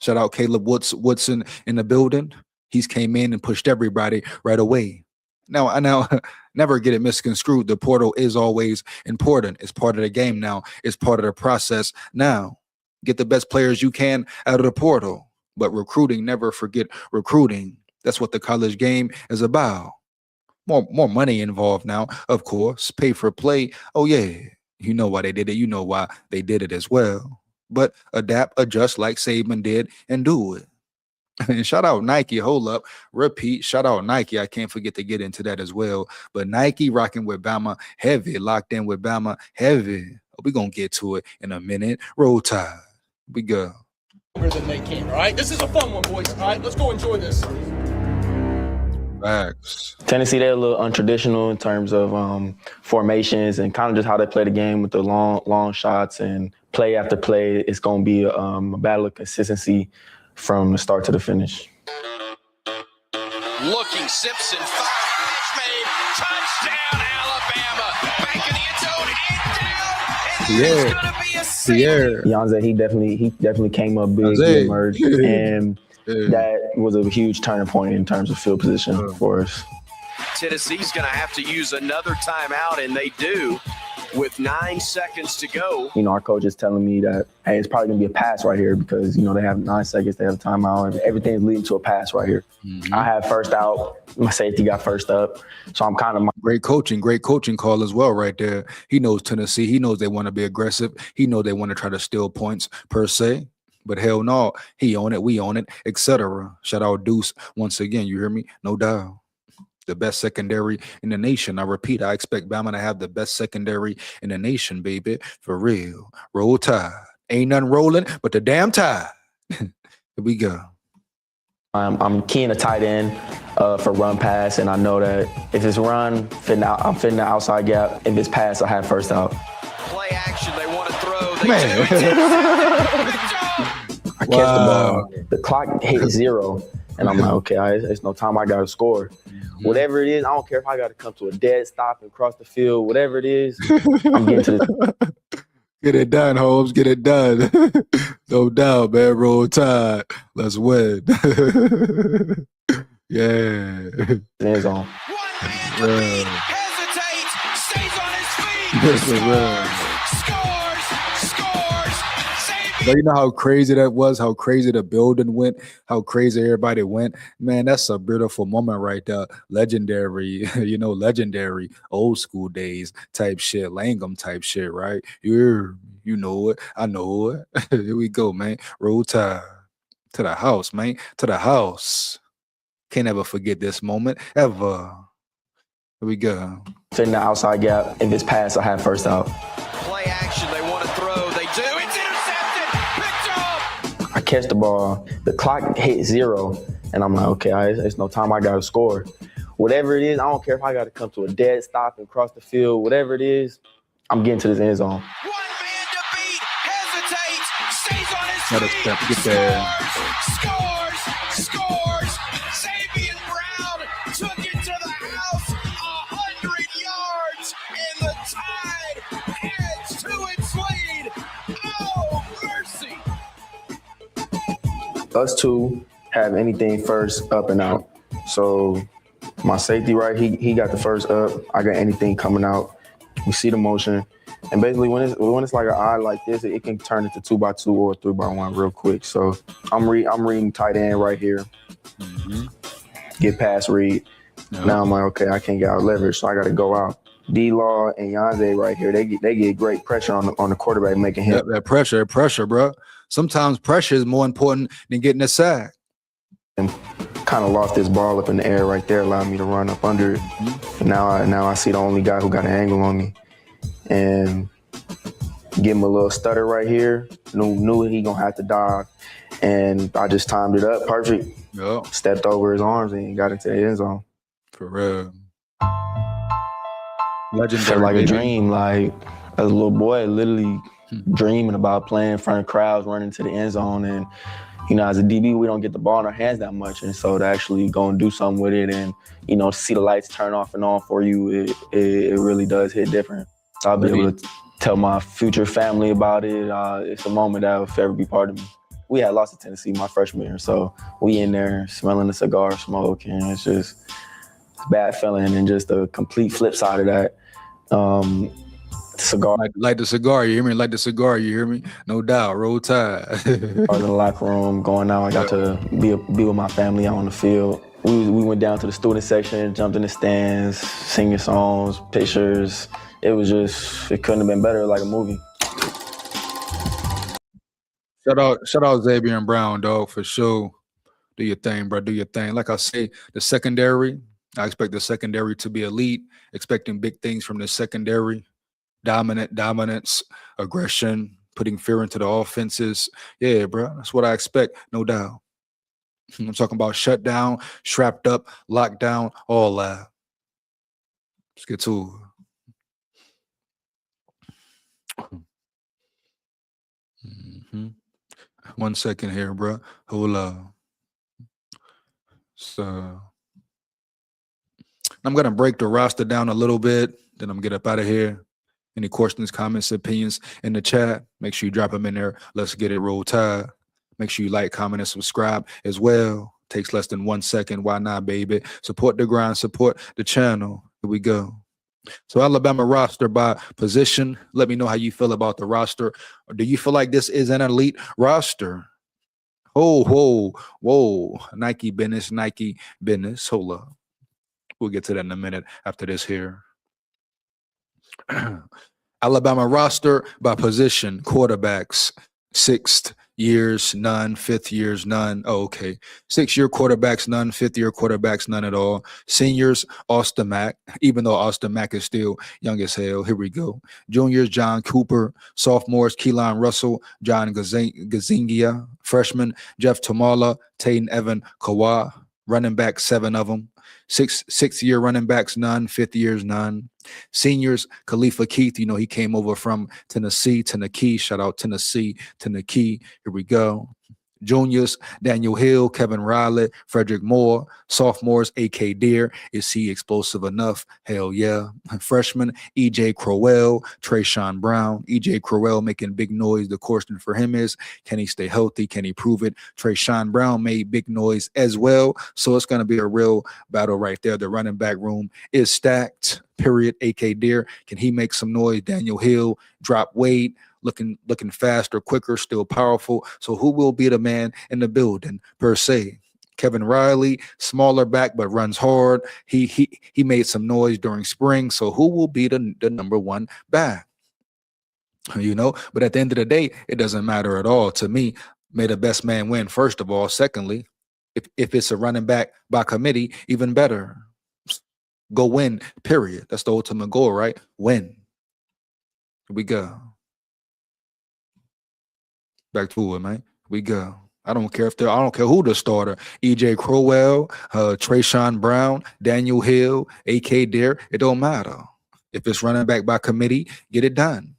Shout out Caleb Woodson in the building. He's came in and pushed everybody right away. Now, never get it misconstrued. The portal is always important. It's part of the game now. It's part of the process now. Get the best players you can out of the portal. But recruiting, never forget recruiting. That's what the college game is about. More money involved now, of course. Pay for play. Oh, yeah. You know why they did it. You know why they did it as well. But adapt, adjust like Saban did, and do it. And shout out Nike. Hold up. Repeat. Shout out Nike. I can't forget to get into that as well. But Nike rocking with BAMA heavy. Locked in with BAMA heavy. We're going to get to it in a minute. Roll Tide. We go. Than they can, all right? This is a fun one, boys. All right, let's go enjoy this. Facts. Tennessee, they're a little untraditional in terms of formations and kind of just how they play the game with the long shots and play after play. It's going to be a battle of consistency from the start to the finish. Looking, Simpson, catch made, touchdown, Alabama, back in the end zone, and down, and there's gonna be a safety. Yonze, he definitely came up big, he emerged, and that was a huge turning point in terms of field position for us. Tennessee's gonna have to use another timeout, and they do. With 9 seconds to go. Our coach is telling me that, hey, it's probably going to be a pass right here because, they have 9 seconds, they have a timeout, and everything's leading to a pass right here. Mm-hmm. I have first out. My safety got first up. So I'm kind of... Great coaching call as well right there. He knows Tennessee. He knows they want to be aggressive. He knows they want to try to steal points per se. But hell no, he own it, we own it, etc. Shout out Deuce once again. You hear me? No doubt. The best secondary in the nation. I repeat, I expect Bama to have the best secondary in the nation, baby. For real. Roll Tide. Ain't nothing rolling but the damn tide. Here we go. I'm keying a tight end for run pass, and I know that if it's run, I'm fitting the outside gap. If it's pass, I have first out. Play action, they want to throw. They Man. I catch the ball. The clock hit 0, and I'm like, okay, there's no time. I got to score. Whatever it is, I don't care if I got to come to a dead stop and cross the field. Whatever it is, I'm getting to this. Get it done, Holmes. Get it done. No doubt, man. Roll Tide. Let's win. Yeah. End zone. One man hesitates, stays on his feet. Scores. But you know how crazy that was, how crazy the building went, how crazy everybody went. Man, that's a beautiful moment right there. Legendary, legendary old school days type shit, Langham type shit, right? You know it. I know it. Here we go, man. Roll Tide. To the house, man. To the house. Can't ever forget this moment. Ever. Here we go. Fitting the outside gap. If it's passed, I have first out. Play action. They want to throw. They do. It's intercepted. Picked off. I catch the ball. The clock hit 0. And I'm like, okay, it's no time. I got to score. Whatever it is, I don't care if I got to come to a dead stop and cross the field. Whatever it is, I'm getting to this end zone. One man to beat. Hesitates. Stays on his Another feet. step. Get there. Scores. Sabian Brown took it to the house. 100 yards. And the Tide adds to its lead. Oh, mercy. Us two have anything first up and out. So my safety right, he got the first up. I got anything coming out. We see the motion. And basically when it's like an eye like this, it can turn into 2x2 or 3x1 real quick. So I'm reading tight end right here. Mm-hmm. Get past read. Yep. Now I'm like, okay, I can't get out leverage, so I got to go out. D-Law and Yanze right here, they get great pressure on the quarterback making him. That pressure, bro. Sometimes pressure is more important than getting a sack. And kind of lost this ball up in the air right there, allowed me to run up under it. Mm-hmm. Now I see the only guy who got an angle on me. And give him a little stutter right here. Knew he gonna have to dive. And I just timed it up perfect. Yep. Stepped over his arms and got into the end zone. For real. Legendary. Felt like a dream. Like as a little boy, literally dreaming about playing in front of crowds, running to the end zone. And you know, as a DB, we don't get the ball in our hands that much. And so to actually go and do something with it and, you know, see the lights turn off and on for you, it really does hit different. So I'll be able to tell my future family about it. It's a moment that will forever be part of me. We had lost to Tennessee my freshman year, so we in there smelling the cigar smoke, and it's just a bad feeling. And just the complete flip side of that, cigar. Like the cigar, you hear me? Like the cigar, you hear me? No doubt, Roll Tide. I was in the locker room, going out. I got to be with my family out on the field. We went down to the student section, jumped in the stands, singing songs, pictures. It couldn't have been better, like a movie. Shout out Xavier and Brown, dog, for sure. Do your thing, bro. Do your thing. Like I say, the secondary, I expect the secondary to be elite, expecting big things from the secondary. Dominance, aggression, putting fear into the offenses. Yeah, bro. That's what I expect, no doubt. I'm talking about shut down, strapped up, locked down, all that. Let's get to it. Mm-hmm. 1 second here, bro. Hold up. So I'm gonna break the roster down a little bit, then I'm gonna get up out of here. Any questions, comments, opinions in the chat? Make sure you drop them in there. Let's get it. Roll Tide. Make sure you like, comment, and subscribe as well. Takes less than 1 second. Why not, baby? Support the grind. Support the channel. Here we go. So Alabama roster by position. Let me know how you feel about the roster. Or do you feel like this is an elite roster? Whoa. Nike business. Hold up. We'll get to that in a minute after this here. Alabama roster by position. Quarterbacks. 6th years, none. 5th years, none. Oh, okay. 6-year quarterbacks, none. 5th-year quarterbacks, none at all. Seniors, Austin Mack, even though Austin Mack is still young as hell. Here we go. Juniors, John Cooper. Sophomores, Keelan Russell, John Gazingia. Freshmen, Jeff Tamala, Tayden Evan Kawhi. Running back, 7 of them. 6th-year running backs, none. 5th years, none. Seniors, Khalifa Keith, you know, he came over from Tennessee. Shout out Tennessee. Here we go. Juniors, Daniel Hill, Kevin Riley, Frederick Moore. Sophomores, A.K. Deere. Is he explosive enough? Hell yeah. Freshmen, E.J. Crowell, Trayshawn Brown. E.J. Crowell making big noise. The question for him is, can he stay healthy? Can he prove it? Trayshawn Brown made big noise as well. So it's going to be a real battle right there. The running back room is stacked, period. A.K. Deere, can he make some noise? Daniel Hill, drop weight. Looking faster, quicker, still powerful. So who will be the man in the building per se? Kevin Riley, smaller back but runs hard. He made some noise during spring. So who will be the number 1 back? you know. But at the end of the day, it doesn't matter at all to me. May the best man win, first of all. Secondly, if it's a running back by committee, even better. Go win, period. That's the ultimate goal, right? Win. Here we go. Back to it, man. We go. I don't care who the starter. EJ Crowell, Trayshawn Brown, Daniel Hill, AK Dare. It don't matter. If it's running back by committee, get it done.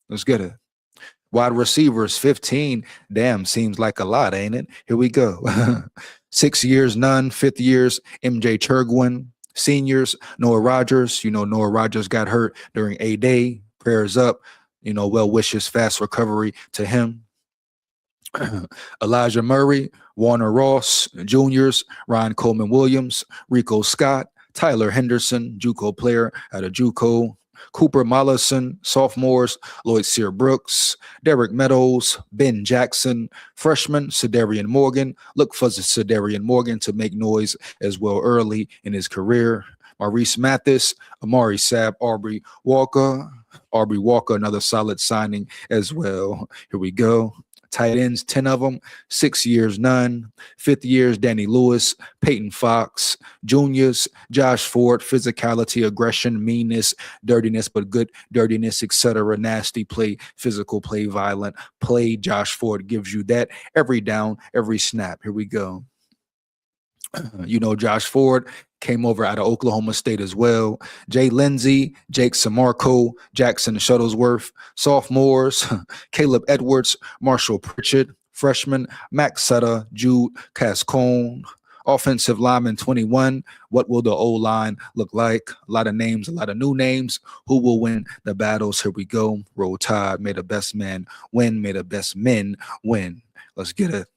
Let's get it. Wide receivers, 15. Damn, seems like a lot, ain't it? Here we go. 6 years, none. 5th years, MJ Turgwin. Seniors, Noah Rogers. You know, Noah Rogers got hurt during A-Day. Prayers up. You know, well wishes, fast recovery to him. Elijah Murray, Warner Ross, Juniors, Ryan Coleman Williams, Rico Scott, Tyler Henderson, JUCO player out of JUCO, Cooper Mollison, sophomores, Lloyd Sear Brooks, Derek Meadows, Ben Jackson, freshman, Cedarian Morgan. Look for Cedarian Morgan to make noise as well early in his career. Maurice Mathis, Amari Sapp, Aubrey Walker, another solid signing as well. Here we go. Tight ends, 10 of them, 6 years, none. 5th years, Danny Lewis, Peyton Fox, juniors, Josh Ford, physicality, aggression, meanness, dirtiness, but good dirtiness, etc. Nasty play, physical play, violent play. Josh Ford gives you that every down, every snap. Here we go. You know, Josh Ford came over out of Oklahoma State as well. Jay Lindsey, Jake Samarco, Jackson Shuttlesworth, sophomores, Caleb Edwards, Marshall Pritchett, freshman, Max Sutter, Jude Cascone, offensive lineman 21. What will the O-line look like? A lot of names, a lot of new names. Who will win the battles? Here we go. Roll Tide. May the best man win. May the best men win. Let's get it.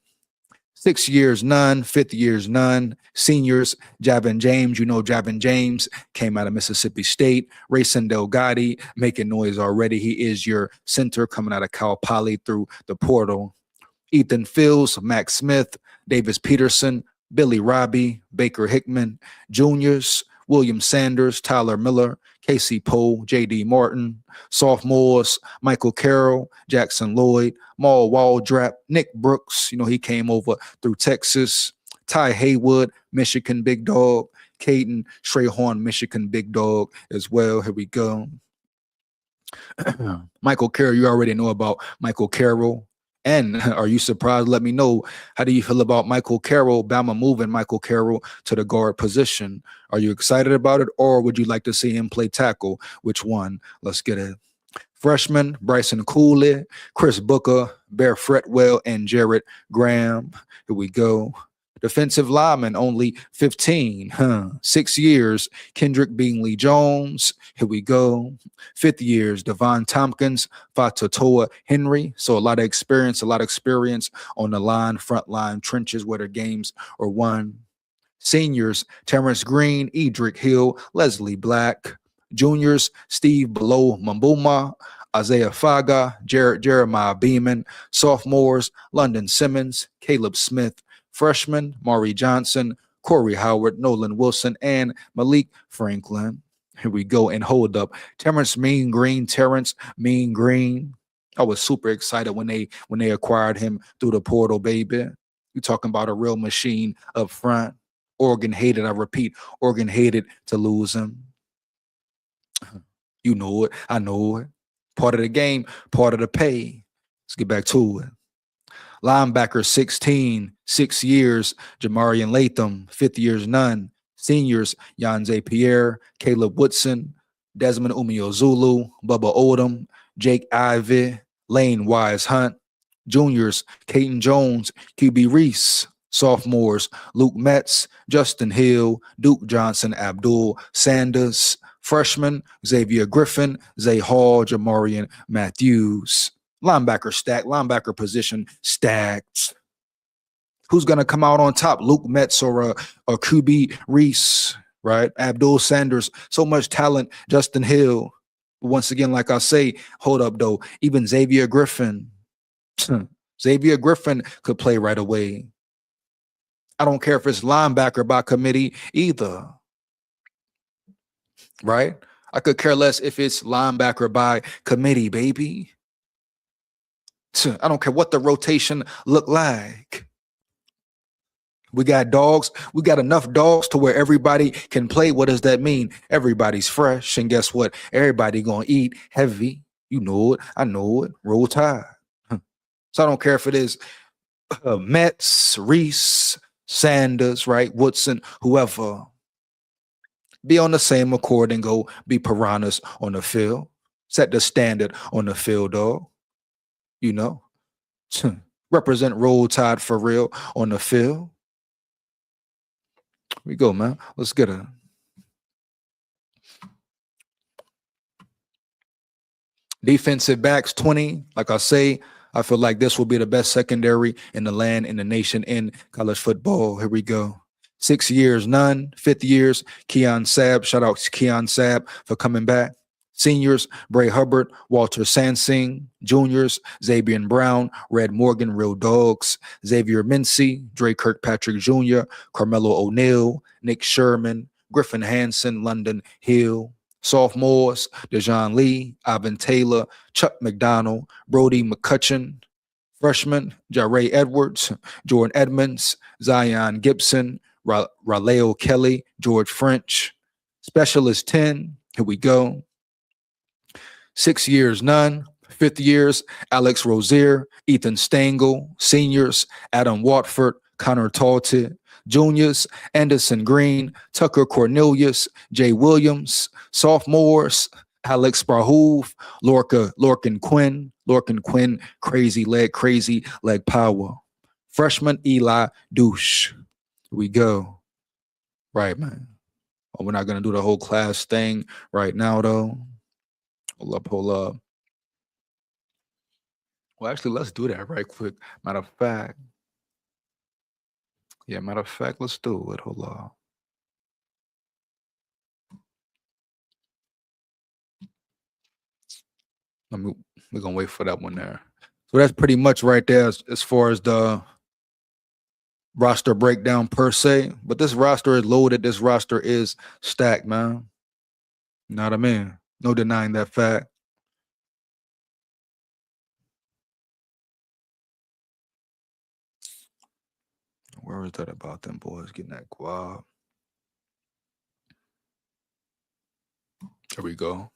6 years, none. 5th years, none. Seniors, Javin James. You know Javin James came out of Mississippi State. Rayson Delgatti making noise already. He is your center coming out of Cal Poly through the portal. Ethan Fields, Max Smith, Davis Peterson, Billy Robbie, Baker Hickman. Juniors, William Sanders, Tyler Miller, Casey Poe, J.D. Martin. Sophomores, Michael Carroll, Jackson Lloyd, Maul Waldrapp, Nick Brooks. You know, he came over through Texas. Ty Haywood, Michigan Big Dog. Caden Strayhorn, Michigan Big Dog as well. Here we go. Michael Carroll, you already know about Michael Carroll. And are you surprised? Let me know. How do you feel about Michael Carroll, Bama moving Michael Carroll to the guard position? Are you excited about it, or would you like to see him play tackle? Which one? Let's get it. Freshman, Bryson Cooley, Chris Booker, Bear Fretwell, and Jarrett Graham. Here we go. Defensive lineman, only 15, 6 years, Kendrick Beanley Jones. Here we go. 5th years, Devon Tompkins, Fatatoa Henry. So a lot of experience on the line, front line, trenches where the games are won. Seniors, Terrence Green, Edric Hill, Leslie Black. Juniors, Steve Below Mambuma, Isaiah Faga, Jeremiah Beeman. Sophomores, London Simmons, Caleb Smith. Freshman, Maury Johnson, Corey Howard, Nolan Wilson, and Malik Franklin. Here we go. And hold up. Terrence Mean Green. I was super excited when they acquired him through the portal, baby. You're talking about a real machine up front. Oregon hated, I repeat, Oregon hated to lose him. You know it. I know it. Part of the game, part of the pay. Let's get back to it. Linebacker 16, 6 years, Jamarian Latham, 5th years, none. Seniors, Yanze Pierre, Caleb Woodson, Desmond Umeozulu, Bubba Odom, Jake Ivey, Lane Wise Hunt. Juniors, Caden Jones, QB Reese. Sophomores, Luke Metz, Justin Hill, Duke Johnson, Abdul Sanders. Freshman, Xavier Griffin, Zay Hall, Jamarian Matthews. Linebacker stacked, linebacker position stacked. Who's going to come out on top? Luke Metz or QB Reese, right? Abdul Sanders, so much talent. Justin Hill. Once again, like I say, hold up, though. Even Xavier Griffin. Xavier Griffin could play right away. I don't care if it's linebacker by committee either. Right? I could care less if it's linebacker by committee, baby. I don't care what the rotation look like. We got dogs. We got enough dogs to where everybody can play. What does that mean? Everybody's fresh. And guess what? Everybody going to eat heavy. You know it. I know it. Roll Tide. So I don't care if it is Mets, Reese, Sanders, right? Woodson, whoever. Be on the same accord and go be piranhas on the field. Set the standard on the field, dog. You know. Represent Roll Tide for real on the field. Here we go, man. Let's get it. Defensive backs 20. Like I say, I feel like this will be the best secondary in the land, in the nation, in college football. Here we go. 6 years, none. 5th years, Keon Sabb. Shout out to Keon Sabb for coming back. Seniors, Bray Hubbard, Walter Sansing. Juniors, Xavier Brown, Red Morgan, Real Dogs. Xavier Mincy, Dre Kirkpatrick Jr., Carmelo O'Neal, Nick Sherman, Griffin Hansen, London Hill. Sophomores, Dejon Lee, Ivan Taylor, Chuck McDonald, Brody McCutcheon. Freshmen, Jaray Edwards, Jordan Edmonds, Zion Gibson, Raleo Kelly, George French. Specialist 10, here we go. 6 years, none. 5th years, Alex Rozier, Ethan Stengel. Seniors, Adam Watford, Connor Talty. Juniors, Anderson Green, Tucker Cornelius, Jay Williams. Sophomores, Alex Barhoove, Lorcan Quinn, crazy leg power. Freshman, Eli Douche. Here we go. Right, man. Oh, we're not going to do the whole class thing right now, though. Hold up. Well, actually, let's do that right quick. Matter of fact, let's do it. Hold on. We're going to wait for that one there. So that's pretty much right there as far as the roster breakdown per se. But this roster is loaded. This roster is stacked, man. You know what I mean? No denying that fact. Where is that about them boys getting that guap? There we go.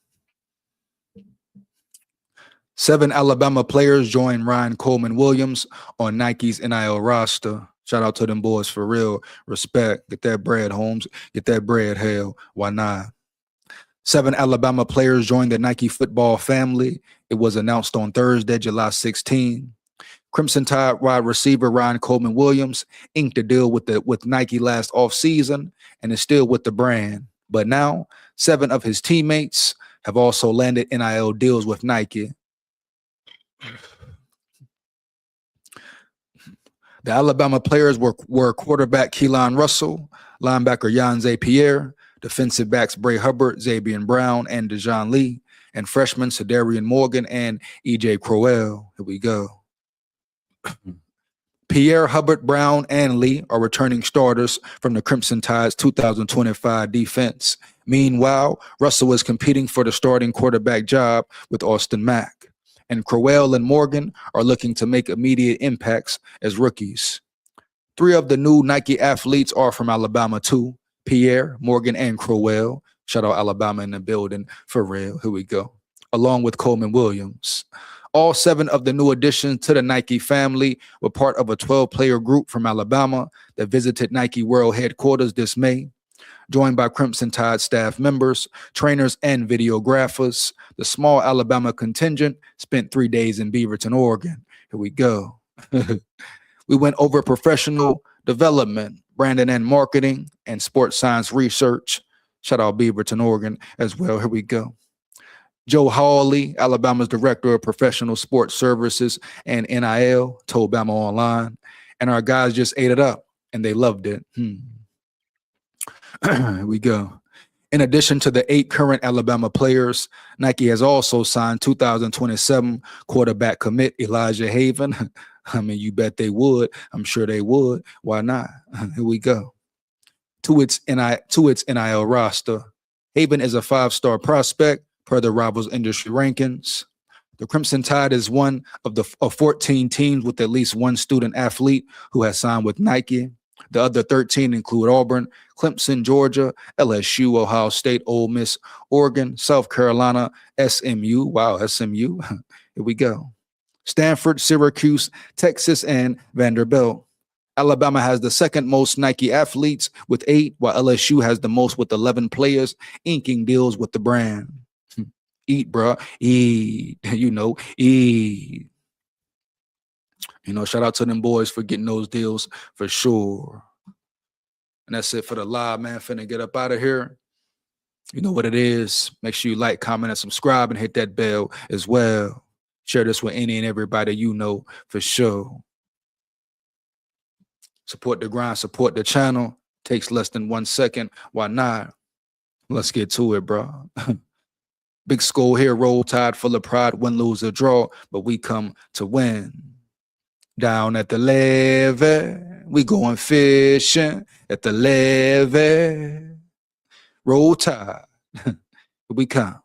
7 Alabama players join Ryan Coleman Williams on Nike's NIL roster. Shout out to them boys for real. Respect. Get that bread, Holmes. Get that bread, hell. Why not? 7 Alabama players joined the Nike football family. It was announced on Thursday, July 16. Crimson Tide wide receiver Ryan Coleman Williams inked a deal with Nike last offseason and is still with the brand. But now, 7 of his teammates have also landed NIL deals with Nike. The Alabama players were quarterback Keelan Russell, linebacker Yanze Pierre, defensive backs Bray Hubbard, Xavier Brown, and Dejon Lee, and freshmen Sedarian Morgan and E.J. Crowell. Here we go. Pierre, Hubbard, Brown, and Lee are returning starters from the Crimson Tide's 2025 defense. Meanwhile, Russell is competing for the starting quarterback job with Austin Mack. And Crowell and Morgan are looking to make immediate impacts as rookies. 3 of the new Nike athletes are from Alabama too. Pierre, Morgan, and Crowell. Shout out Alabama in the building for real. Here we go. Along with Coleman Williams. All 7 of the new additions to the Nike family were part of a 12-player group from Alabama that visited Nike World Headquarters this May. Joined by Crimson Tide staff members, trainers, and videographers, the small Alabama contingent spent 3 days in Beaverton, Oregon. Here we go. We went over professional development, branding and marketing, and sports science research. Shout out Beaverton, Oregon as well. Here we go. Joe Hawley, Alabama's Director of Professional Sports Services and NIL, told Bama Online, and our guys just ate it up, and they loved it. Here we go. In addition to the 8 current Alabama players, Nike has also signed 2027 quarterback commit Elijah Haven. I mean, you bet they would. I'm sure they would. Why not? Here we go. To its NIL roster. Haven is a 5-star prospect per the Rivals industry rankings. The Crimson Tide is one of 14 teams with at least one student athlete who has signed with Nike. The other 13 include Auburn, Clemson, Georgia, LSU, Ohio State, Ole Miss, Oregon, South Carolina, SMU. Wow, SMU. Here we go. Stanford, Syracuse, Texas, and Vanderbilt. Alabama has the second most Nike athletes with 8, while LSU has the most with 11 players inking deals with the brand. Eat, bro. Eat. Eat. Shout out to them boys for getting those deals for sure. And that's it for the live, man. Finna get up out of here. You know what it is. Make sure you like, comment, and subscribe, and hit that bell as well. Share this with any and everybody you know for sure. Support the grind, support the channel. Takes less than 1 second. Why not? Let's get to it, bro. Big SKOL here, Roll Tide, full of pride, win, lose, or draw, but we come to win. Down at the levee, we going fishing at the levee. Roll Tide, we come.